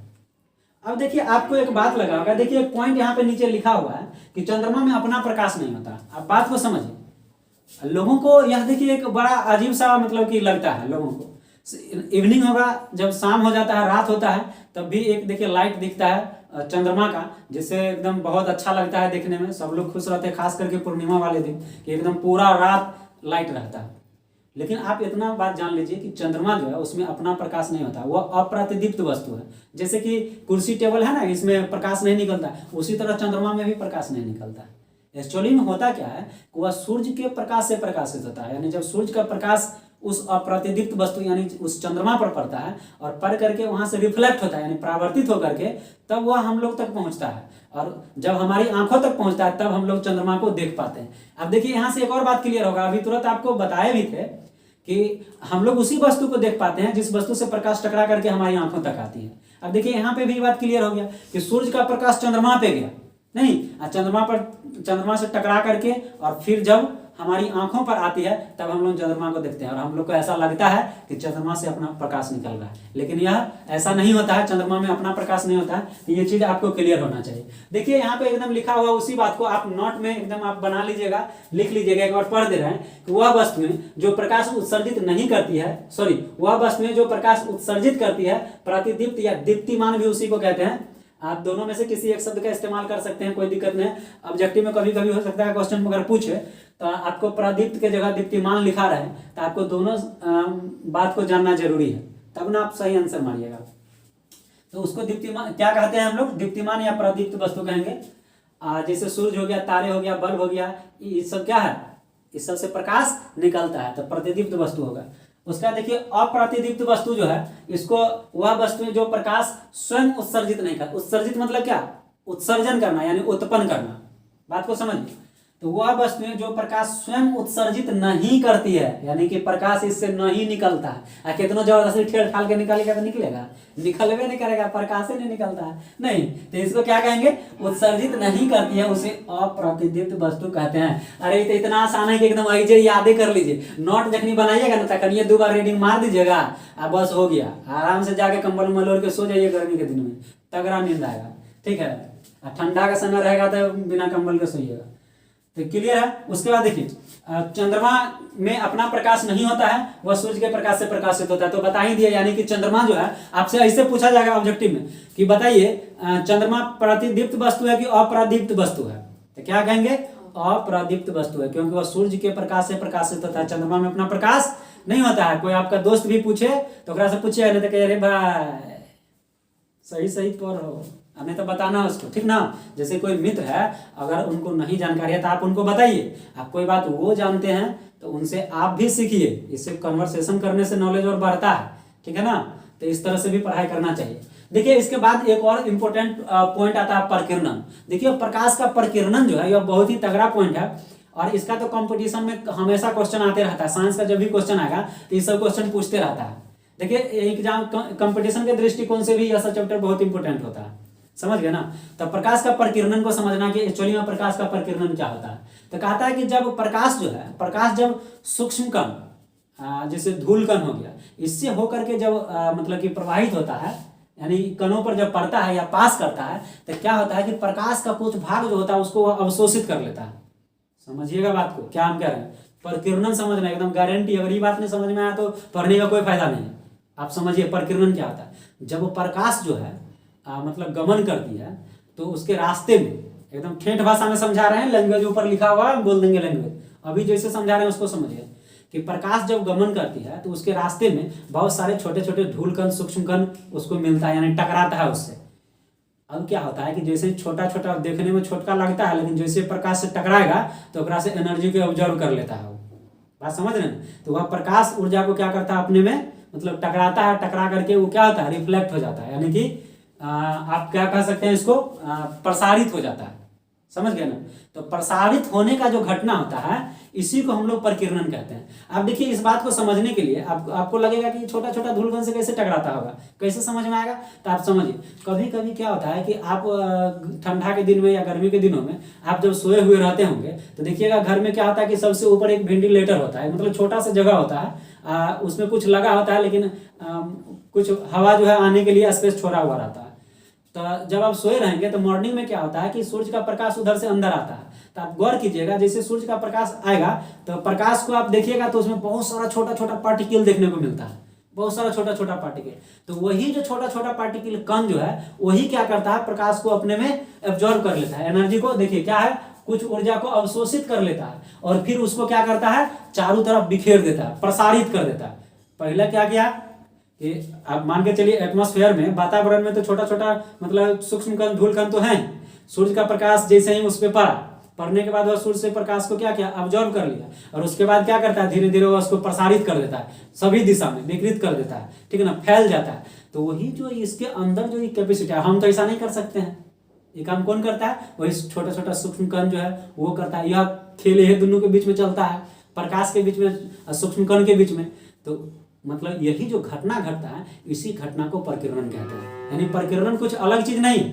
अब देखिए आपको एक बात लगा होगा, देखिए एक पॉइंट यहाँ पे नीचे लिखा हुआ है कि चंद्रमा में अपना प्रकाश नहीं होता। आप बात को समझिए। लोगों को यह देखिए एक बड़ा अजीब सा मतलब कि लगता है लोगों को। इवनिंग होगा, जब शाम हो जाता है, रात होता है, तब भी एक देखिए लाइट दिखता है चंद्रमा का, जिससे एकदम बहुत अच्छा लगता है देखने में। सब लोग खुश रहते हैं, खास करके पूर्णिमा वाले दिन कि एकदम पूरा रात लाइट रहता है। लेकिन आप इतना बात जान लीजिए कि चंद्रमा जो है उसमें अपना प्रकाश नहीं होता, वह अप्रतिदीप्त वस्तु है। जैसे कि कुर्सी टेबल है ना, इसमें प्रकाश नहीं निकलता, उसी तरह चंद्रमा में भी प्रकाश नहीं निकलता। एक्चुअली में होता क्या है कि वह सूर्य के प्रकाश से प्रकाशित होता है। यानी जब सूर्य का प्रकाश उस अप्रतिदीप्त वस्तु यानी उस चंद्रमा पर पड़ता है और पड़ करके वहां से रिफ्लेक्ट होता है यानी परावर्तित होकर के, तब वह हम लोग तक पहुंचता है। और जब हमारी आंखों तक पहुंचता है तब हम लोग चंद्रमा को देख पाते हैं। अब देखिए यहाँ से एक और बात क्लियर होगा। अभी तुरंत आपको बताए भी थे कि हम लोग उसी वस्तु को देख पाते हैं जिस वस्तु से प्रकाश टकरा करके हमारी आंखों तक आती है। अब देखिए यहाँ पे भी बात क्लियर हो गया कि सूर्य का प्रकाश चंद्रमा पे गया नहीं, चंद्रमा से टकरा करके और फिर जब हमारी आंखों पर आती है तब हम लोग चंद्रमा को देखते हैं और हम लोग को ऐसा लगता है कि चंद्रमा से अपना प्रकाश निकल रहा है। लेकिन यह ऐसा नहीं होता है, चंद्रमा में अपना प्रकाश नहीं होता है। तो ये चीज आपको क्लियर होना चाहिए। देखिए यहाँ पे एकदम लिखा हुआ उसी बात को आप नोट में एकदम आप बना लीजिएगा, लिख लीजिएगा, एक बार पढ़ दे रहे हैं कि वह वस्तुएं जो प्रकाश उत्सर्जित नहीं करती है, वह वस्तुएं जो प्रकाश उत्सर्जित करती है, प्रतिदीप्त या दीप्तिमान भी उसी को कहते हैं। आप दोनों में से किसी एक शब्द का इस्तेमाल कर सकते हैं, कोई दिक्कत नहीं। ऑब्जेक्टिव में कभी कभी हो सकता है क्वेश्चन में अगर पूछे तो आपको प्रदीप्त के जगह दीप्तिमान लिखा रहे तो आपको दोनों बात को जानना जरूरी है, तब ना आप सही आंसर मारिएगा। तो उसको दीप्तिमान क्या कहते हैं हम लोग? दीप्तिमान या प्रदीप्त वस्तु कहेंगे। जैसे सूर्य हो गया, तारे हो गया, बल्ब हो गया, ये सब क्या है? इस सब से प्रकाश निकलता है तो प्रतिदीप्त वस्तु होगा। उसका देखिए अप्रतिदीप्त वस्तु जो है, इसको वह वस्तु जो प्रकाश स्वयं उत्सर्जित नहीं कर। उत्सर्जित मतलब क्या? उत्सर्जन करना यानी उत्पन्न करना। बात को समझिए। तो वह वस्तुएं जो प्रकाश स्वयं उत्सर्जित नहीं करती है, यानी कि प्रकाश इससे नहीं निकलता है। कितना जबरदस्ती ठेल ठाल के निकालेगा तो निकलेगा? निकलवे नहीं करेगा, प्रकाश से नहीं निकलता है नहीं। तो इसको क्या कहेंगे? उत्सर्जित नहीं करती है, उसे अप्रतिदीप्त वस्तु कहते हैं। अरे तो इतना आसान है कि एकदम ऐसे यादें कर लीजिए। नोट जखनी बनाइएगा ना तखनिए 2 बार रीडिंग मार दीजिएगा, बस हो गया। आराम से जाके कंबल मलोड़ के सो जाइए। गर्मी के दिन में तगड़ा नींद आएगा, ठीक है। ठंडा का समय रहेगा तो बिना कंबल के सोइएगा। तो क्लियर है। उसके बाद देखिए चंद्रमा में अपना प्रकाश नहीं होता है, वह सूर्य के प्रकाश से प्रकाशित होता है। तो बता ही दिया, यानी कि चंद्रमा जो है आपसे ऐसे पूछा जाएगा ऑब्जेक्टिव में कि बताइए चंद्रमा प्रतिदीप्त वस्तु है कि अप्रदीप्त वस्तु है? तो क्या कहेंगे? अप्रदीप्त वस्तु है, क्योंकि वह सूर्य के प्रकाश से प्रकाशित होता है। चंद्रमा में अपना प्रकाश नहीं होता है। कोई आपका दोस्त भी पूछे तो ओकरा से पूछिए, नहीं तो कहे अरे भाई सही पढ़ो, हमें तो बताना है उसको, ठीक ना। जैसे कोई मित्र है, अगर उनको नहीं जानकारी है तो आप उनको बताइए। आप कोई बात वो जानते हैं तो उनसे आप भी सीखिए। इससे कन्वर्सेशन करने से नॉलेज और बढ़ता है, ठीक है ना। तो इस तरह से भी पढ़ाई करना चाहिए। देखिए इसके बाद एक और इम्पोर्टेंट पॉइंट आता है प्रकीर्णन। देखिए प्रकाश का प्रकीर्णन जो है यह बहुत ही तगड़ा पॉइंट है और इसका तो कंपटीशन में हमेशा क्वेश्चन आते रहता है। साइंस का जब भी क्वेश्चन आएगा तो ये सब क्वेश्चन पूछते रहता है। देखिए एग्जाम कंपटीशन के दृष्टिकोण से भी यह सब चैप्टर बहुत इंपॉर्टेंट होता है, समझ गए ना। तो प्रकाश का प्रकीर्णन को समझना कि एक्चुअली में प्रकाश का प्रकीर्णन क्या होता है। तो कहता है कि जब प्रकाश जो है, प्रकाश जब सूक्ष्म कण जैसे धूल कण हो गया, इससे होकर के जब मतलब कि प्रवाहित होता है, यानी कणों पर जब पड़ता है या पास करता है तो क्या होता है कि प्रकाश का कुछ भाग जो होता है उसको वह अवशोषित कर लेता है। समझिएगा बात को, क्या हम कह रहे हैं, परिकिरणन समझना एकदम गारंटी। अगर ये बात नहीं समझ में आया तो पढ़ने का कोई फायदा नहीं है। आप समझिए परिकिरणन क्या होता है। जब वो प्रकाश जो है मतलब गमन करती है तो उसके रास्ते में, एकदम ठेठ भाषा में समझा रहे हैं, लैंग्वेज ऊपर लिखा हुआ है, बोल देंगे लैंग्वेज, अभी जैसे समझा रहे हैं उसको समझिए कि प्रकाश जब गमन करती है तो उसके रास्ते में बहुत सारे छोटे छोटे धूल कण, सूक्ष्म कण उसको मिलता है, यानी टकराता है उससे। अब क्या होता है कि जैसे छोटा छोटा देखने में छोटा लगता है, लेकिन जैसे प्रकाश से टकराएगा तो ओकरा से एनर्जी को ऑब्जर्व कर लेता है। बात समझ रहे हैं। तो वह प्रकाश ऊर्जा को क्या करता है अपने में, मतलब टकराता है, टकरा करके वो क्या होता है, रिफ्लेक्ट हो जाता है, यानी कि आप क्या कह सकते हैं इसको, प्रसारित हो जाता है। समझ गए ना। तो प्रसारित होने का जो घटना होता है इसी को हम लोग परिकिरणन कहते हैं। आप देखिए इस बात को समझने के लिए आपको लगेगा कि छोटा छोटा धूलकण से कैसे टकराता होगा, कैसे समझ में आएगा। तो आप समझिए, कभी कभी क्या होता है कि आप ठंडा के दिन में या गर्मी के दिनों में आप जब सोए हुए रहते होंगे तो देखिएगा घर में क्या होता है कि सबसे ऊपर एक वेंटिलेटर होता है, मतलब छोटा सा जगह होता है, उसमें कुछ लगा होता है, लेकिन कुछ हवा जो है आने के लिए स्पेस छोड़ा हुआ रहता है। तो जब आप सोए रहेंगे तो मॉर्निंग में क्या होता है कि सूर्य का प्रकाश उधर से अंदर आता है। तो आप गौर कीजिएगा, जैसे सूर्य का प्रकाश आएगा तो प्रकाश को आप देखिएगा तो उसमें बहुत सारा छोटा छोटा पार्टिकल देखने को मिलता है, बहुत सारा छोटा छोटा पार्टिकल। तो वही जो छोटा छोटा पार्टिकल कण जो है वही क्या करता है, प्रकाश को अपने में एब्जॉर्ब कर लेता है, एनर्जी को देखिए क्या है, कुछ ऊर्जा को अवशोषित कर लेता है और फिर उसको क्या करता है, चारों तरफ बिखेर देता है, प्रसारित कर देता है। पहले क्या किया कि आप मान के चलिए एटमॉस्फेयर में, वातावरण में तो छोटा छोटा मतलब सूक्ष्म कण, धूल कण तो हैं। सूर्य का प्रकाश जैसे ही उस पर पड़ने के बाद वह सूर्य से प्रकाश को क्या किया, ऑब्जर्व कर लिया और उसके बाद क्या करता है, धीरे धीरे वह उसको प्रसारित कर देता है, सभी दिशा में विकृत कर देता है, ठीक है ना, फैल जाता है। तो वही जो इसके अंदर जो कैपेसिटी है, हम तो ऐसा नहीं कर सकते हैं। ये काम कौन करता है, वही छोटा छोटा सूक्ष्म कण जो है वो करता है। यह खेल है दोनों के बीच में चलता है, प्रकाश के बीच में, सूक्ष्म कण के बीच में। तो मतलब यही जो घटना घटता है इसी घटना को परिकिरणन कहते हैं। यानी परिकिरणन कुछ अलग चीज नहीं।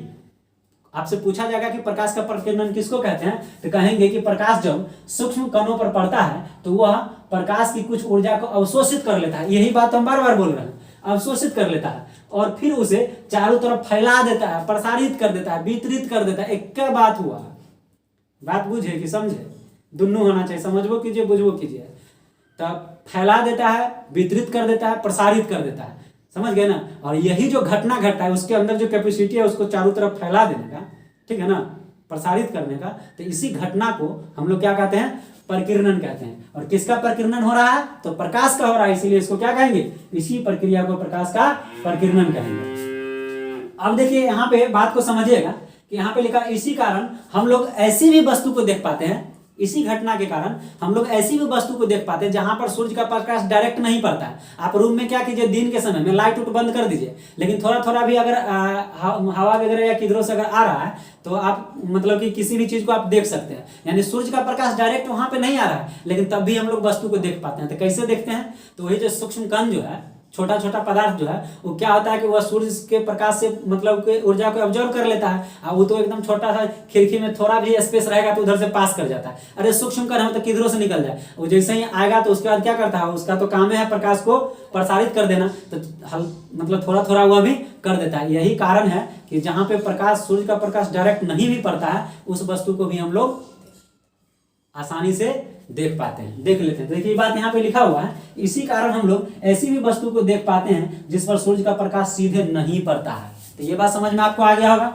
आपसे पूछा जाएगा कि प्रकाश का परिकिरणन किसको कहते हैं, तो कहेंगे कि प्रकाश जब सूक्ष्म कणों पर पड़ता है तो वह प्रकाश की कुछ ऊर्जा को अवशोषित कर लेता है। यही बात हम बार बार बोल रहे हैं, अवशोषित कर लेता है और फिर उसे चारों तरफ फैला देता है, प्रसारित कर देता है, वितरित कर देता है। एक क्या बात हुआ, बात बुझे कि समझे, दोनों होना चाहिए, समझबो कीजिए बुझबो कीजिए। तब फैला देता है, वितरित कर देता है, प्रसारित कर देता है, समझ गए ना। और यही जो घटना घटता है उसके अंदर जो कैपेसिटी है उसको चारों तरफ फैला देने का, ठीक है ना, प्रसारित करने का, तो इसी घटना को हम लोग क्या कहते हैं, परिकिरणन कहते हैं। और किसका परिकिरणन हो रहा है, तो प्रकाश का हो रहा है, इसीलिए इसको क्या कहेंगे, इसी प्रक्रिया को प्रकाश का परिकिरणन कहेंगे। अब देखिए यहाँ पे बात को समझिएगा कि यहाँ पे लिखा इसी कारण हम लोग ऐसी भी वस्तु को देख पाते हैं, इसी घटना के कारण हम लोग ऐसी भी वस्तु को देख पाते हैं जहां पर सूर्य का प्रकाश डायरेक्ट नहीं पड़ता है। आप रूम में क्या कीजिए, दिन के समय में लाइट उट बंद कर दीजिए, लेकिन थोड़ा थोड़ा भी अगर हवा वगैरह या किधरों से अगर आ रहा है तो आप मतलब कि किसी भी चीज को आप देख सकते हैं। यानी सूर्य का प्रकाश डायरेक्ट वहां पे नहीं आ रहा है, लेकिन तब भी हम लोग वस्तु को देख पाते हैं। तो कैसे देखते हैं, तो वही जो सूक्ष्म कण जो है, छोटा छोटा पदार्थ जो है, वो क्या होता है कि वह सूर्य के प्रकाश से मतलब ऊर्जा को ऑब्जर्व कर लेता है। और वो तो एकदम छोटा सा खिड़की में थोड़ा भी स्पेस रहेगा तो उधर से पास कर जाता है। अरे सूक्ष्म कण है तो किधरों से निकल जाए, वो जैसे ही आएगा तो उसके बाद क्या करता है, उसका तो काम है प्रकाश को प्रसारित कर देना, तो मतलब थोड़ा थोड़ा वह भी कर देता है। यही कारण है कि जहां पे प्रकाश, सूर्य का प्रकाश डायरेक्ट नहीं भी पड़ता है, उस वस्तु को भी हम लोग आसानी से देख पाते हैं, देख लेते हैं। तो देखिए बात यहाँ पे लिखा हुआ है, इसी कारण हम लोग ऐसी भी वस्तु को देख पाते हैं जिस पर सूर्य का प्रकाश सीधे नहीं पड़ता है। तो ये बात समझ में आपको आ गया होगा।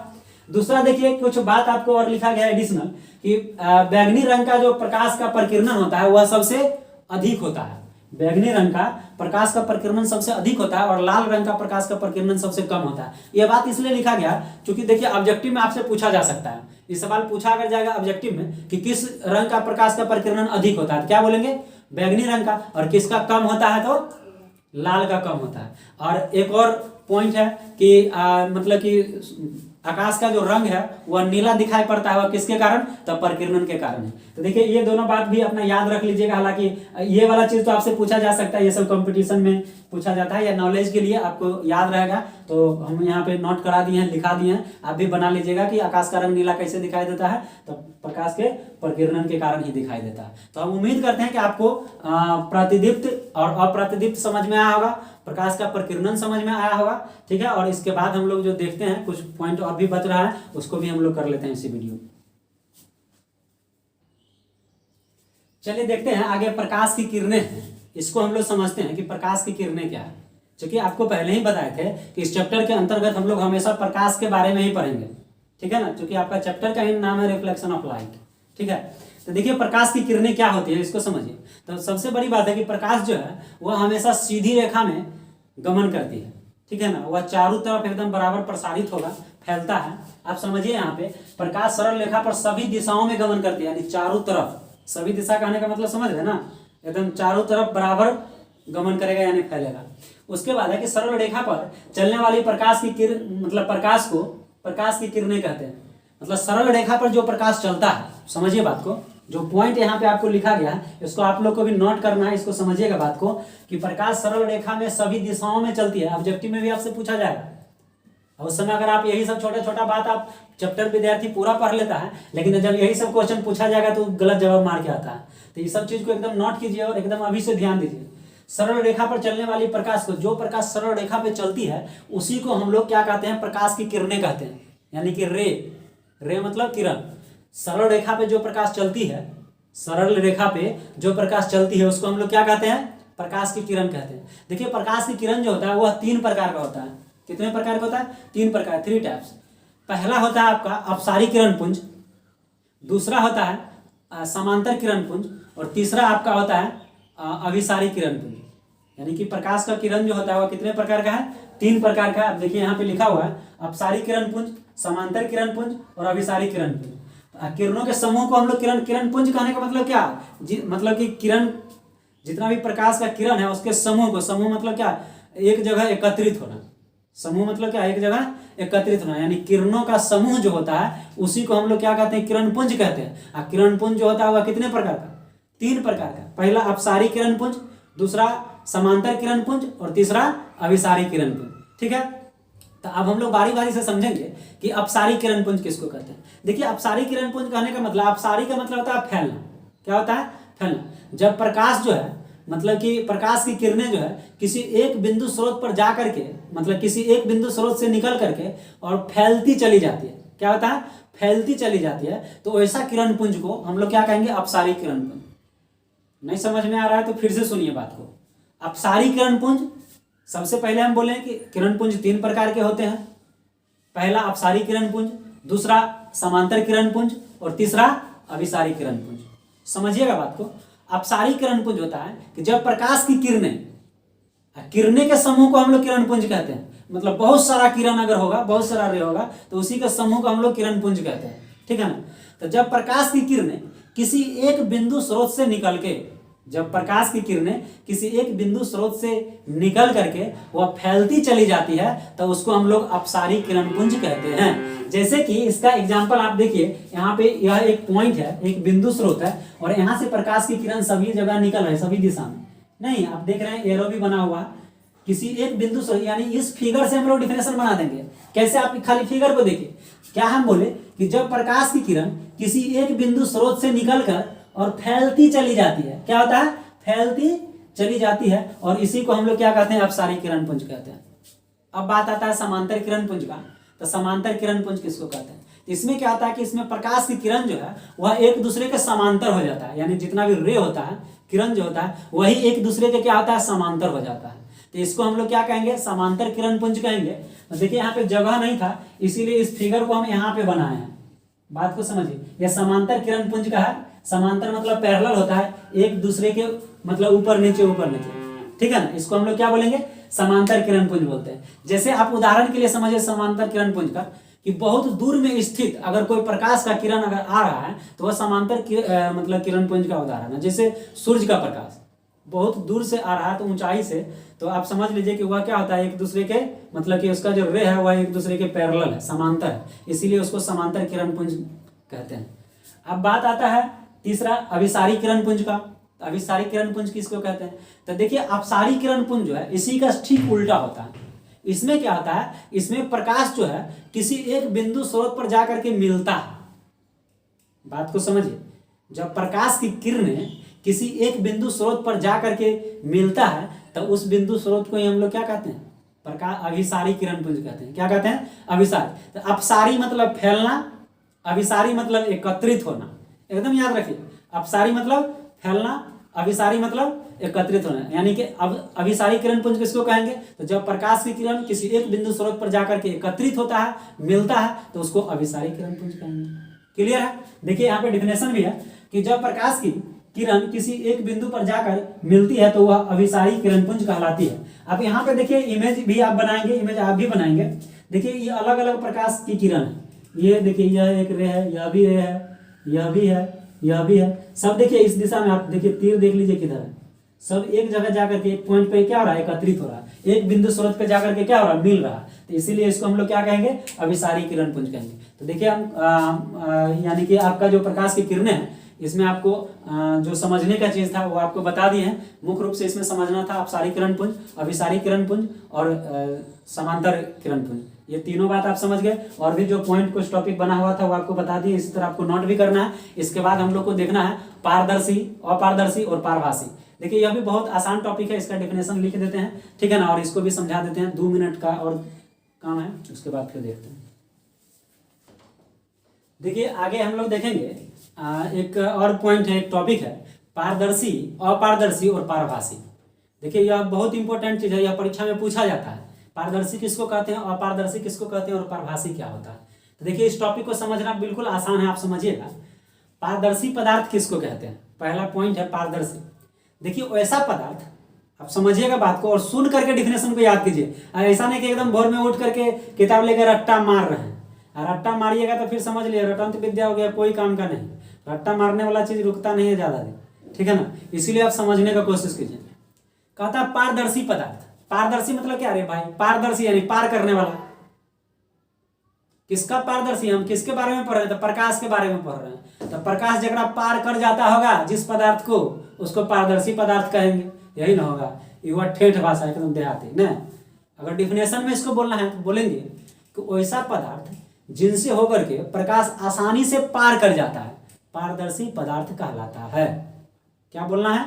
दूसरा देखिए कुछ बात आपको और लिखा गया है एडिशनल कि बैंगनी रंग का जो प्रकाश का परिकिरणन होता है वह सबसे अधिक होता है। बैंगनी रंग का प्रकाश का परिकिरणन सबसे अधिक होता है और लाल रंग का प्रकाश का परिकिरणन सबसे कम होता है। यह बात इसलिए लिखा गया क्योंकि देखिए ऑब्जेक्टिव में आपसे पूछा जा सकता है, ये सवाल पूछा अगर जाएगा ऑब्जेक्टिव में कि किस रंग का प्रकाश का परिकिरणन अधिक होता है, तो क्या बोलेंगे, बैंगनी रंग का। और किसका कम होता है, तो लाल का कम होता है। और एक और पॉइंट है कि मतलब कि आकाश का जो रंग है वह नीला दिखाई पड़ता है, वह किसके कारण? तो परिकिरणन के कारण है। तो देखिए ये दोनों बात भी अपना याद रख लीजिएगा। हालांकि ये वाला चीज तो आपसे पूछा जा सकता है, ये सब कंपटीशन में पूछा जाता है, या नॉलेज के लिए आपको याद रहेगा। तो हम यहाँ पे नोट करा दिए हैं, लिखा दिए हैं, आप भी बना लीजिएगा कि आकाश का रंग नीला कैसे दिखाई देता है? तो प्रकाश के परिकिरणन के कारण ही दिखाई देता है। तो हम उम्मीद करते हैं कि आपको प्रतिदीप्त और अप्रतिदीप्त समझ में आया होगा, प्रकाश का परिकिरणन समझ में आया होगा। ठीक है, और इसके बाद हम लोग जो देखते हैं कुछ पॉइंट और भी बच रहा है, उसको भी हम लोग कर लेते हैं इसी वीडियो। चलिए देखते हैं आगे। प्रकाश की किरणें हैं, इसको हम लोग समझते हैं कि प्रकाश की किरणें क्या है। क्योंकि आपको पहले ही बताए थे कि इस चैप्टर के अंतर्गत हम लोग हमेशा प्रकाश के बारे में ही पढ़ेंगे। ठीक है ना, क्योंकि आपका चैप्टर का ही नाम है रिफ्लेक्शन ऑफ लाइट। ठीक है, तो देखिए प्रकाश की किरणें क्या होती है इसको समझिए। तो सबसे बड़ी बात है कि प्रकाश जो है वह हमेशा सीधी रेखा में गमन करती है। ठीक है ना, वह चारों तरफ एकदम बराबर प्रसारित होगा, फैलता है। आप समझिए यहाँ पे प्रकाश सरल रेखा पर सभी दिशाओं में गमन करती है, यानी चारों तरफ। सभी दिशा कहने का मतलब समझ रहे ना, एकदम चारों तरफ बराबर गमन करेगा यानी फैलेगा। उसके बाद है कि सरल रेखा पर चलने वाली प्रकाश की किरण, मतलब प्रकाश को प्रकाश की किरणें कहते हैं। मतलब सरल रेखा पर जो प्रकाश चलता है, समझिए बात को, जो पॉइंट यहाँ पे आपको लिखा गया है इसको आप लोग को भी नोट करना है। इसको समझिएगा बात को कि प्रकाश सरल रेखा में सभी दिशाओं में चलती है। ऑब्जेक्टिव में भी आपसे पूछा जाएगा, और उस समय अगर आप यही सब छोटा छोटा बात आप चैप्टर विद्यार्थी पूरा पढ़ लेता है, लेकिन जब यही सब क्वेश्चन पूछा जाएगा तो गलत जवाब मार के आता है। तो ये सब चीज को एकदम नोट कीजिए और एकदम अभी से ध्यान दीजिए। सरल रेखा पर चलने वाली प्रकाश को, जो प्रकाश सरल रेखा पे चलती है उसी को हम लोग क्या कहते हैं? प्रकाश की किरणें कहते हैं, यानी कि रे मतलब किरण। सरल रेखा पे जो प्रकाश चलती है, सरल रेखा पे जो प्रकाश चलती है उसको हम लोग क्या कहते हैं? प्रकाश की किरण कहते हैं। देखिए प्रकाश की किरण जो होता है वह 3 प्रकार का होता है। कितने प्रकार का होता है? 3 प्रकार, 3 टाइप्स। पहला होता है आपका अपसारी किरण पुंज, दूसरा होता है समांतर किरण पुंज, और तीसरा आपका होता है अभिसारी किरण पुंज। यानी कि प्रकाश का किरण जो होता है वह कितने प्रकार का है? 3 प्रकार का। अब देखिए यहाँ पे लिखा हुआ है अपसारी किरण पुंज, समांतर किरण पुंज और अभिसारी किरण पुंज। किरणों के समूह को हम लोग किरण पुंज कहने का मतलब क्या? मतलब कि किरण, जितना भी प्रकाश का किरण है उसके समूह को, समूह मतलब क्या? एक जगह एकत्रित होना। समूह मतलब क्या? एक जगह एकत्रित होना, यानी किरणों का समूह जो होता है उसी को हम लोग क्या कहते हैं? किरण पुंज कहते हैं। और किरण पुंज जो होता है वह कितने प्रकार का? 3 प्रकार का। पहला अपसारी किरण पुंज, दूसरा समांतर किरण पुंज और तीसरा अभिसारी किरण पुंज। ठीक है, तो अब हम लोग बारी बारी से समझेंगे कि अपसारी किरण पुंज किसको कहते हैं। देखिए अपसारी किरण पुंज कहने का मतलब, अपसारी का मतलब होता है फैलना। क्या होता है? फैलना। जब प्रकाश जो है, मतलब कि प्रकाश की किरणें जो है किसी एक बिंदु स्रोत पर जा करके, मतलब किसी एक बिंदु स्रोत से निकल करके और फैलती चली जाती है। क्या होता है? फैलती चली जाती है। तो ऐसा किरण पुंज को हम लोग क्या कहेंगे? अपसारी किरण पुंज। नहीं समझ में आ रहा है तो फिर से सुनिए बात को। अपसारी किरण पुंज, सबसे पहले हम बोले कि किरण पुंज 3 प्रकार के होते हैं। पहला अपसारी किरण पुंज, दूसरा समांतर किरण पुंज और तीसरा अभिसारी किरण पुंज। समझिएगा बात को। अपसारी किरण पुंज होता है कि जब प्रकाश की किरणें के समूह को हम लोग किरण पुंज कहते हैं। मतलब बहुत सारा किरण अगर होगा, बहुत सारा रे होगा, तो उसी के समूह को हम लोग किरण पुंज कहते हैं। ठीक है ना। तो जब प्रकाश की किरणें किसी एक बिंदु स्रोत से निकल के, जब प्रकाश की किरणें किसी एक बिंदु स्रोत से निकल करके वह फैलती चली जाती है, तो उसको हम लोग अपसारी किरण पुंज कहते हैं। जैसे कि इसका एग्जांपल आप देखिए, यहाँ पे यह एक पॉइंट है, एक बिंदु स्रोत है, और यहाँ से प्रकाश की किरण सभी जगह निकल रहे, सभी दिशा में। नहीं, आप देख रहे हैं एरो भी बना हुआ किसी एक बिंदु स्रोत, यानी इस फिगर से हम लोग डिफिनेशन बना देंगे। कैसे? आप खाली फिगर को देखिए। क्या हम बोले कि जब प्रकाश की किरण किसी एक बिंदु स्रोत से निकलकर और फैलती चली जाती है, क्या होता है? फैलती चली जाती है, और इसी को हम लोग क्या कहते हैं? अपसारी किरण पुंज कहते हैं। अब बात आता है समांतर किरण पुंज का। तो समांतर किरण पुंज किसको कहते हैं? इसमें क्या होता है कि इसमें प्रकाश की किरण जो है वह एक दूसरे के समांतर हो जाता है, यानी जितना भी रे होता है, किरण जो होता है वही एक दूसरे के क्या होता है? समांतर हो जाता है। तो इसको हम लोग क्या कहेंगे? समांतर किरण पुंज कहेंगे। तो देखिए यहाँ पे जगह नहीं था, इसीलिए इस फिगर को हम यहाँ पे बनाए हैं। बात को समझिए, यह समांतर किरण पुंज का है। समांतर मतलब पैरेलल होता है, एक दूसरे के मतलब ऊपर नीचे ऊपर नीचे। ठीक है ना। इसको हम लोग क्या बोलेंगे? समांतर किरण पुंज बोलते हैं। जैसे आप उदाहरण के लिए समझिए समांतर किरण पुंज का, कि बहुत दूर में स्थित अगर कोई प्रकाश का किरण अगर आ रहा है तो वह समांतर मतलब किरण पुंज का उदाहरण है। जैसे सूर्य का प्रकाश, बहुत दूर से आ रहा है तो ऊंचाई से, तो आप समझ लीजिए कि वह क्या होता है, एक दूसरे के मतलब कि उसका जो रे है वह एक दूसरे के पैरेलल है, समांतर है, इसीलिए उसको समांतर किरण पुंज कहते हैं। अब बात आता है तीसरा अभिसारी किरण पुंज का। अभिसारी किरण पुंज किसको कहते हैं? तो देखिए अपसारी किरण पुंज जो है इसी का ठीक उल्टा होता है। इसमें क्या होता है, इसमें प्रकाश जो है किसी एक बिंदु स्रोत पर जाकर के मिलता है। बात को समझिए, जब प्रकाश की किरणें किसी एक बिंदु स्रोत पर जाकर के मिलता है तो उस बिंदु स्रोत को ही हम लोग क्या कहते हैं, प्रकाश अभिसारी किरण पुंज कहते हैं। क्या कहते हैं? अभिसारी। तो अपसारी मतलब फैलना, अभिसारी मतलब एकत्रित होना, एकदम याद रखिए। अपसारी मतलब फैलना, अभिसारी मतलब एकत्रित होना, यानी कि अब अभिसारी किरण पुंज किसको कहेंगे? तो जब प्रकाश की किरण किसी एक बिंदु स्रोत पर जाकर के एकत्रित होता है, मिलता है, तो उसको अभिसारी किरण पुंज कहेंगे। क्लियर है? देखिए यहाँ पे डिफिनेशन भी है कि जब प्रकाश की किरण किसी एक बिंदु पर जाकर मिलती है तो वह अभिसारी किरण पुंज कहलाती है। अब यहाँ पे देखिए इमेज भी आप बनाएंगे, इमेज आप भी बनाएंगे। देखिए ये अलग अलग प्रकाश की किरण है, ये देखिए यह एक रे है, यह भी रे है, यह भी है, यह भी है, सब देखिए इस दिशा में। आप देखिए तीर देख लीजिए किधर है, सब एक जगह जाकर के एक पॉइंट पे क्या हो रहा है, एकत्रित हो रहा है, एक बिंदु स्रोत पे जाकर के क्या हो रहा है, मिल रहा है। तो इसीलिए इसको हम लोग क्या कहेंगे, अभिसारी किरण पुंज कहेंगे। तो देखिए हम यानी कि आपका जो प्रकाश की किरणें हैं इसमें आपको जो समझने का चीज था वो आपको बता दिए हैं। मुख्य रूप से इसमें समझना था अपसारी किरण पुंज, अभिसारी किरण पुंज और समांतर किरण पुंज, ये तीनों बात आप समझ गए। और भी जो पॉइंट कुछ टॉपिक बना हुआ था वो आपको बता दिए, इसी तरह आपको नोट भी करना है। इसके बाद हम लोग को देखना है पारदर्शी, अपारदर्शी और पारभासी। देखिए यह भी बहुत आसान टॉपिक है, इसका डेफिनेशन लिख देते हैं, ठीक है ना, और इसको भी समझा देते हैं। 2 मिनट का और काम है, उसके बाद फिर देखते हैं। देखिए आगे हम लोग देखेंगे एक और पॉइंट है, एक टॉपिक है पारदर्शी, अपारदर्शी और पारभासी। देखिए यह बहुत इंपॉर्टेंट चीज है, यह परीक्षा में पूछा जाता है। पारदर्शी किसको कहते हैं, अपारदर्शी किसको कहते हैं और पारभासी क्या होता है। तो देखिए इस टॉपिक को समझना बिल्कुल आसान है, आप समझिएगा। पारदर्शी पदार्थ किसको कहते हैं? पहला पॉइंट है पारदर्शी। देखिए ऐसा पदार्थ, आप समझिएगा बात को और सुन करके डिफिनेशन को याद कीजिए। ऐसा नहीं कि एकदम भोर में उठ करके किताब लेकर रट्टा मार रहे हैं, और रट्टा मारिएगा तो फिर समझ लिए रटंत विद्या हो गया, कोई काम का नहीं। रट्टा मारने वाला चीज रुकता नहीं है ज्यादा दिन, ठीक है ना, इसीलिए आप समझने का कोशिश कीजिए। कहता है पारदर्शी पदार्थ। पारदर्शी मतलब क्या रे भाई? पारदर्शी यानी पार करने वाला। किसका पारदर्शी? हम किसके बारे में पढ़ रहे हैं? तो प्रकाश के बारे में पढ़ रहे हैं। तो प्रकाश जगह पार कर जाता होगा जिस पदार्थ को, उसको पारदर्शी पदार्थ कहेंगे, यही ना होगा। युवा ठेठ भाषा एकदम देहाती ना। अगर डिफिनेशन में इसको बोलना है तो बोलेंगे कि वैसा पदार्थ जिनसे होकर के प्रकाश आसानी से पार कर जाता है, पारदर्शी पदार्थ कहलाता है। क्या बोलना है?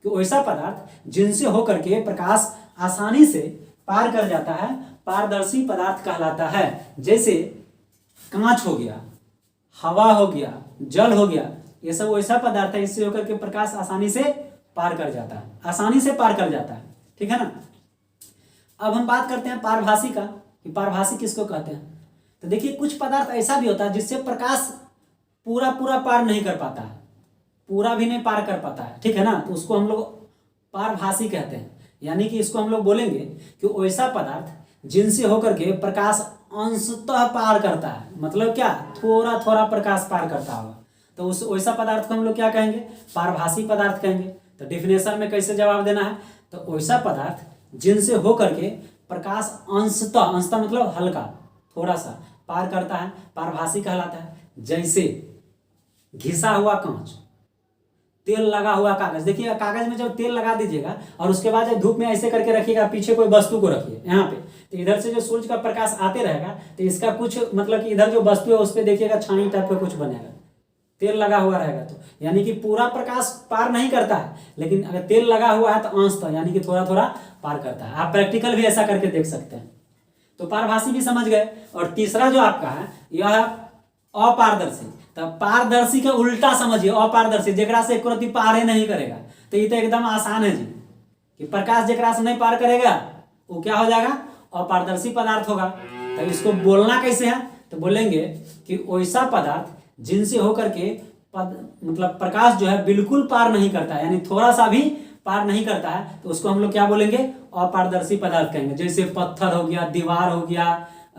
कि वैसा पदार्थ जिनसे होकर के प्रकाश आसानी से पार कर जाता है, पारदर्शी पदार्थ कहलाता है। जैसे कांच हो गया, हवा हो गया, जल हो गया, ये सब वैसा पदार्थ है इससे होकर के प्रकाश आसानी से पार कर जाता है, आसानी से पार कर जाता है, ठीक है ना। अब हम बात करते हैं पारभासी का, कि पारभासी किसको कहते हैं। तो देखिए कुछ पदार्थ ऐसा भी होता है जिससे प्रकाश पूरा पूरा पार नहीं कर पाता है, पूरा भी नहीं पार कर पाता है, ठीक है ना, तो उसको हम लोग पारभासी कहते हैं। यानी कि इसको हम लोग बोलेंगे कि वैसा पदार्थ जिनसे होकर के प्रकाश अंशतः पार करता है, मतलब क्या, थोड़ा थोड़ा प्रकाश पार करता होगा, तो उस वैसा पदार्थ को हम लोग क्या कहेंगे, पारभासी पदार्थ कहेंगे। तो डिफिनेशन में कैसे जवाब देना है, तो वैसा पदार्थ जिनसे होकर के प्रकाश अंशतः, अंशतः मतलब हल्का, थोड़ा सा पार करता है, पारभासी कहलाता है। जैसे घिसा हुआ कांच, तेल लगा हुआ कागज। देखिए कागज में जब तेल लगा दीजिएगा और उसके बाद जब धूप में ऐसे करके रखिएगा, पीछे कोई वस्तु को रखिए यहाँ पे, तो इधर से जो सूर्य का प्रकाश आते रहेगा तो इसका कुछ मतलब कि इधर जो वस्तु है उस पर देखिएगा छाई टाइप का कुछ बनेगा, तेल लगा हुआ रहेगा। तो यानी कि पूरा प्रकाश पार नहीं करता है, लेकिन अगर तेल लगा हुआ है तो अंश, यानी कि थोड़ा थोड़ा पार करता है। आप प्रैक्टिकल भी ऐसा करके देख सकते हैं। तो पारभासी भी समझ गए। और तीसरा जो आपका है यह अपारदर्शी। तो पारदर्शी का उल्टा समझिए, अपारदर्शी, जेकरा से एक रत्ती पार ही नहीं करेगा। तो ये तो एकदम आसान है जी, कि प्रकाश जेकरा से नहीं पार करेगा वो क्या हो जाएगा, अपारदर्शी पदार्थ होगा। तो इसको बोलना कैसे है, तो बोलेंगे कि वैसा पदार्थ जिनसे होकर के मतलब प्रकाश जो है बिल्कुल पार नहीं करता है, यानी थोड़ा सा भी पार नहीं करता है, तो उसको हम लोग क्या बोलेंगे, अपारदर्शी पदार्थ कहेंगे। जैसे पत्थर हो गया, दीवार हो गया,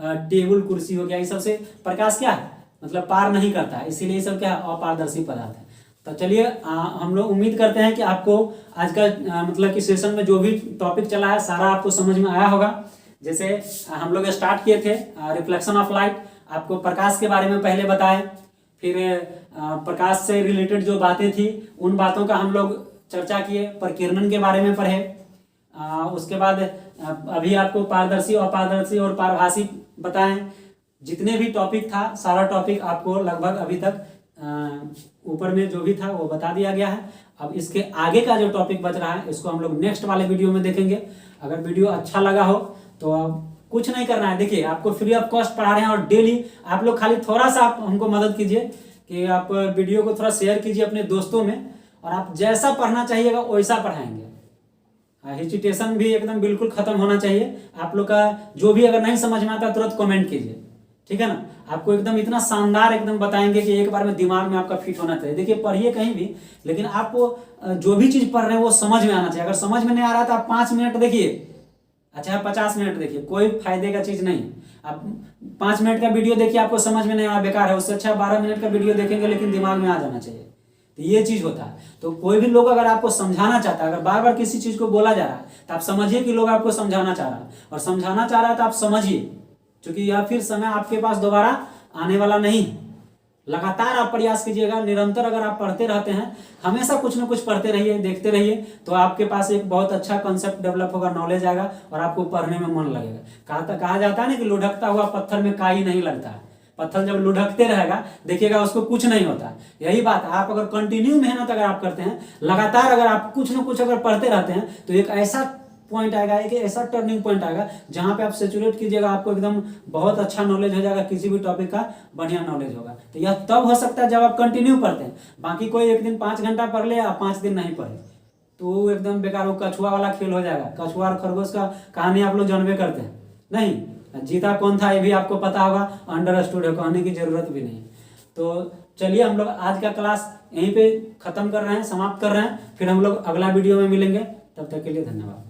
टेबल कुर्सी हो गया, ये सबसे प्रकाश क्या है, मतलब पार नहीं करता है, इसीलिए ये सब क्या है, अपारदर्शी पदार्थ है। तो चलिए हम लोग उम्मीद करते हैं कि आपको आज का मतलब कि सेशन में जो भी टॉपिक चला है सारा आपको समझ में आया होगा। जैसे हम लोग स्टार्ट किए थे रिफ्लेक्शन ऑफ लाइट, आपको प्रकाश के बारे में पहले बताए, फिर प्रकाश से रिलेटेड जो बातें थी उन बातों का हम लोग चर्चा किए, प्रकीर्णन के बारे में पढ़े। उसके बाद अभी आपको पारदर्शी, अपारदर्शी और पारभासी बताएं। जितने भी टॉपिक था सारा टॉपिक आपको लगभग अभी तक ऊपर में जो भी था वो बता दिया गया है। अब इसके आगे का जो टॉपिक बच रहा है इसको हम लोग नेक्स्ट वाले वीडियो में देखेंगे। अगर वीडियो अच्छा लगा हो तो आप कुछ नहीं करना है, देखिए आपको फ्री ऑफ कॉस्ट पढ़ा रहे हैं और डेली आप लोग खाली थोड़ा सा आप हमको मदद कीजिए कि आप वीडियो को थोड़ा शेयर कीजिए अपने दोस्तों में, और आप जैसा पढ़ना चाहिएगा वैसा पढ़ाएंगे। हेजिटेशन भी एकदम बिल्कुल खत्म होना चाहिए। आप लोग का जो भी अगर नहीं समझ में आता तुरंत कमेंट कीजिए, ठीक है ना। आपको एकदम इतना शानदार एकदम बताएंगे कि एक बार में दिमाग में आपका फिट होना चाहिए। देखिए पढ़िए कहीं भी, लेकिन आपको जो भी चीज़ पढ़ रहे हैं वो समझ में आना चाहिए। अगर समझ में नहीं आ रहा तो आप 5 मिनट देखिए, अच्छा 50 मिनट देखिए, कोई फायदे का चीज़ नहीं। आप 5 मिनट का वीडियो देखिए आपको समझ में नहीं आया, बेकार है। उससे अच्छा 12 मिनट का वीडियो देखेंगे लेकिन दिमाग में आ जाना चाहिए। तो ये चीज़ होता है। तो कोई भी लोग अगर आपको समझाना चाहता है, अगर बार बार किसी चीज़ को बोला जा रहा है तो आप समझिए कि लोग आपको समझाना चाह रहा है, और समझाना चाह रहा है तो आप समझिए, क्योंकि यह फिर समय आपके पास दोबारा आने वाला नहीं है। लगातार आप प्रयास कीजिएगा, निरंतर अगर आप पढ़ते रहते हैं, हमेशा कुछ ना कुछ पढ़ते रहिए, देखते रहिए, तो आपके पास एक बहुत अच्छा कॉन्सेप्ट डेवलप होगा, नॉलेज आएगा और आपको पढ़ने में मन लगेगा। कहा जाता है ना कि लुढ़कता हुआ पत्थर में काई नहीं लगता है। पत्थर जब लुढ़कते रहेगा देखिएगा उसको कुछ नहीं होता। यही बात, आप अगर कंटिन्यू मेहनत अगर आप करते हैं, लगातार अगर आप कुछ ना कुछ अगर पढ़ते रहते हैं, तो एक ऐसा पॉइंट आएगा, एक ऐसा टर्निंग पॉइंट आएगा जहां पे आप सेचुरेट कीजिएगा, आपको एकदम बहुत अच्छा नॉलेज हो जाएगा, किसी भी टॉपिक का बढ़िया नॉलेज होगा। तो यह तब हो सकता है जब आप कंटिन्यू पढ़ते हैं। बाकी कोई एक दिन 5 घंटा पढ़ ले या 5 दिन नहीं पढ़े तो एकदम बेकार, वो कछुआ वाला खेल हो जाएगा। कछुआ और खरगोश का कहानी आप लोग जानबे करते हैं, नहीं जीता कौन था ये भी आपको पता होगा, अंडरस्टूड है, कहने की जरूरत भी नहीं। तो चलिए हम लोग आज का क्लास यहीं पे खत्म कर रहे हैं, समाप्त कर रहे हैं। फिर हम लोग अगला वीडियो में मिलेंगे, तब तक के लिए धन्यवाद।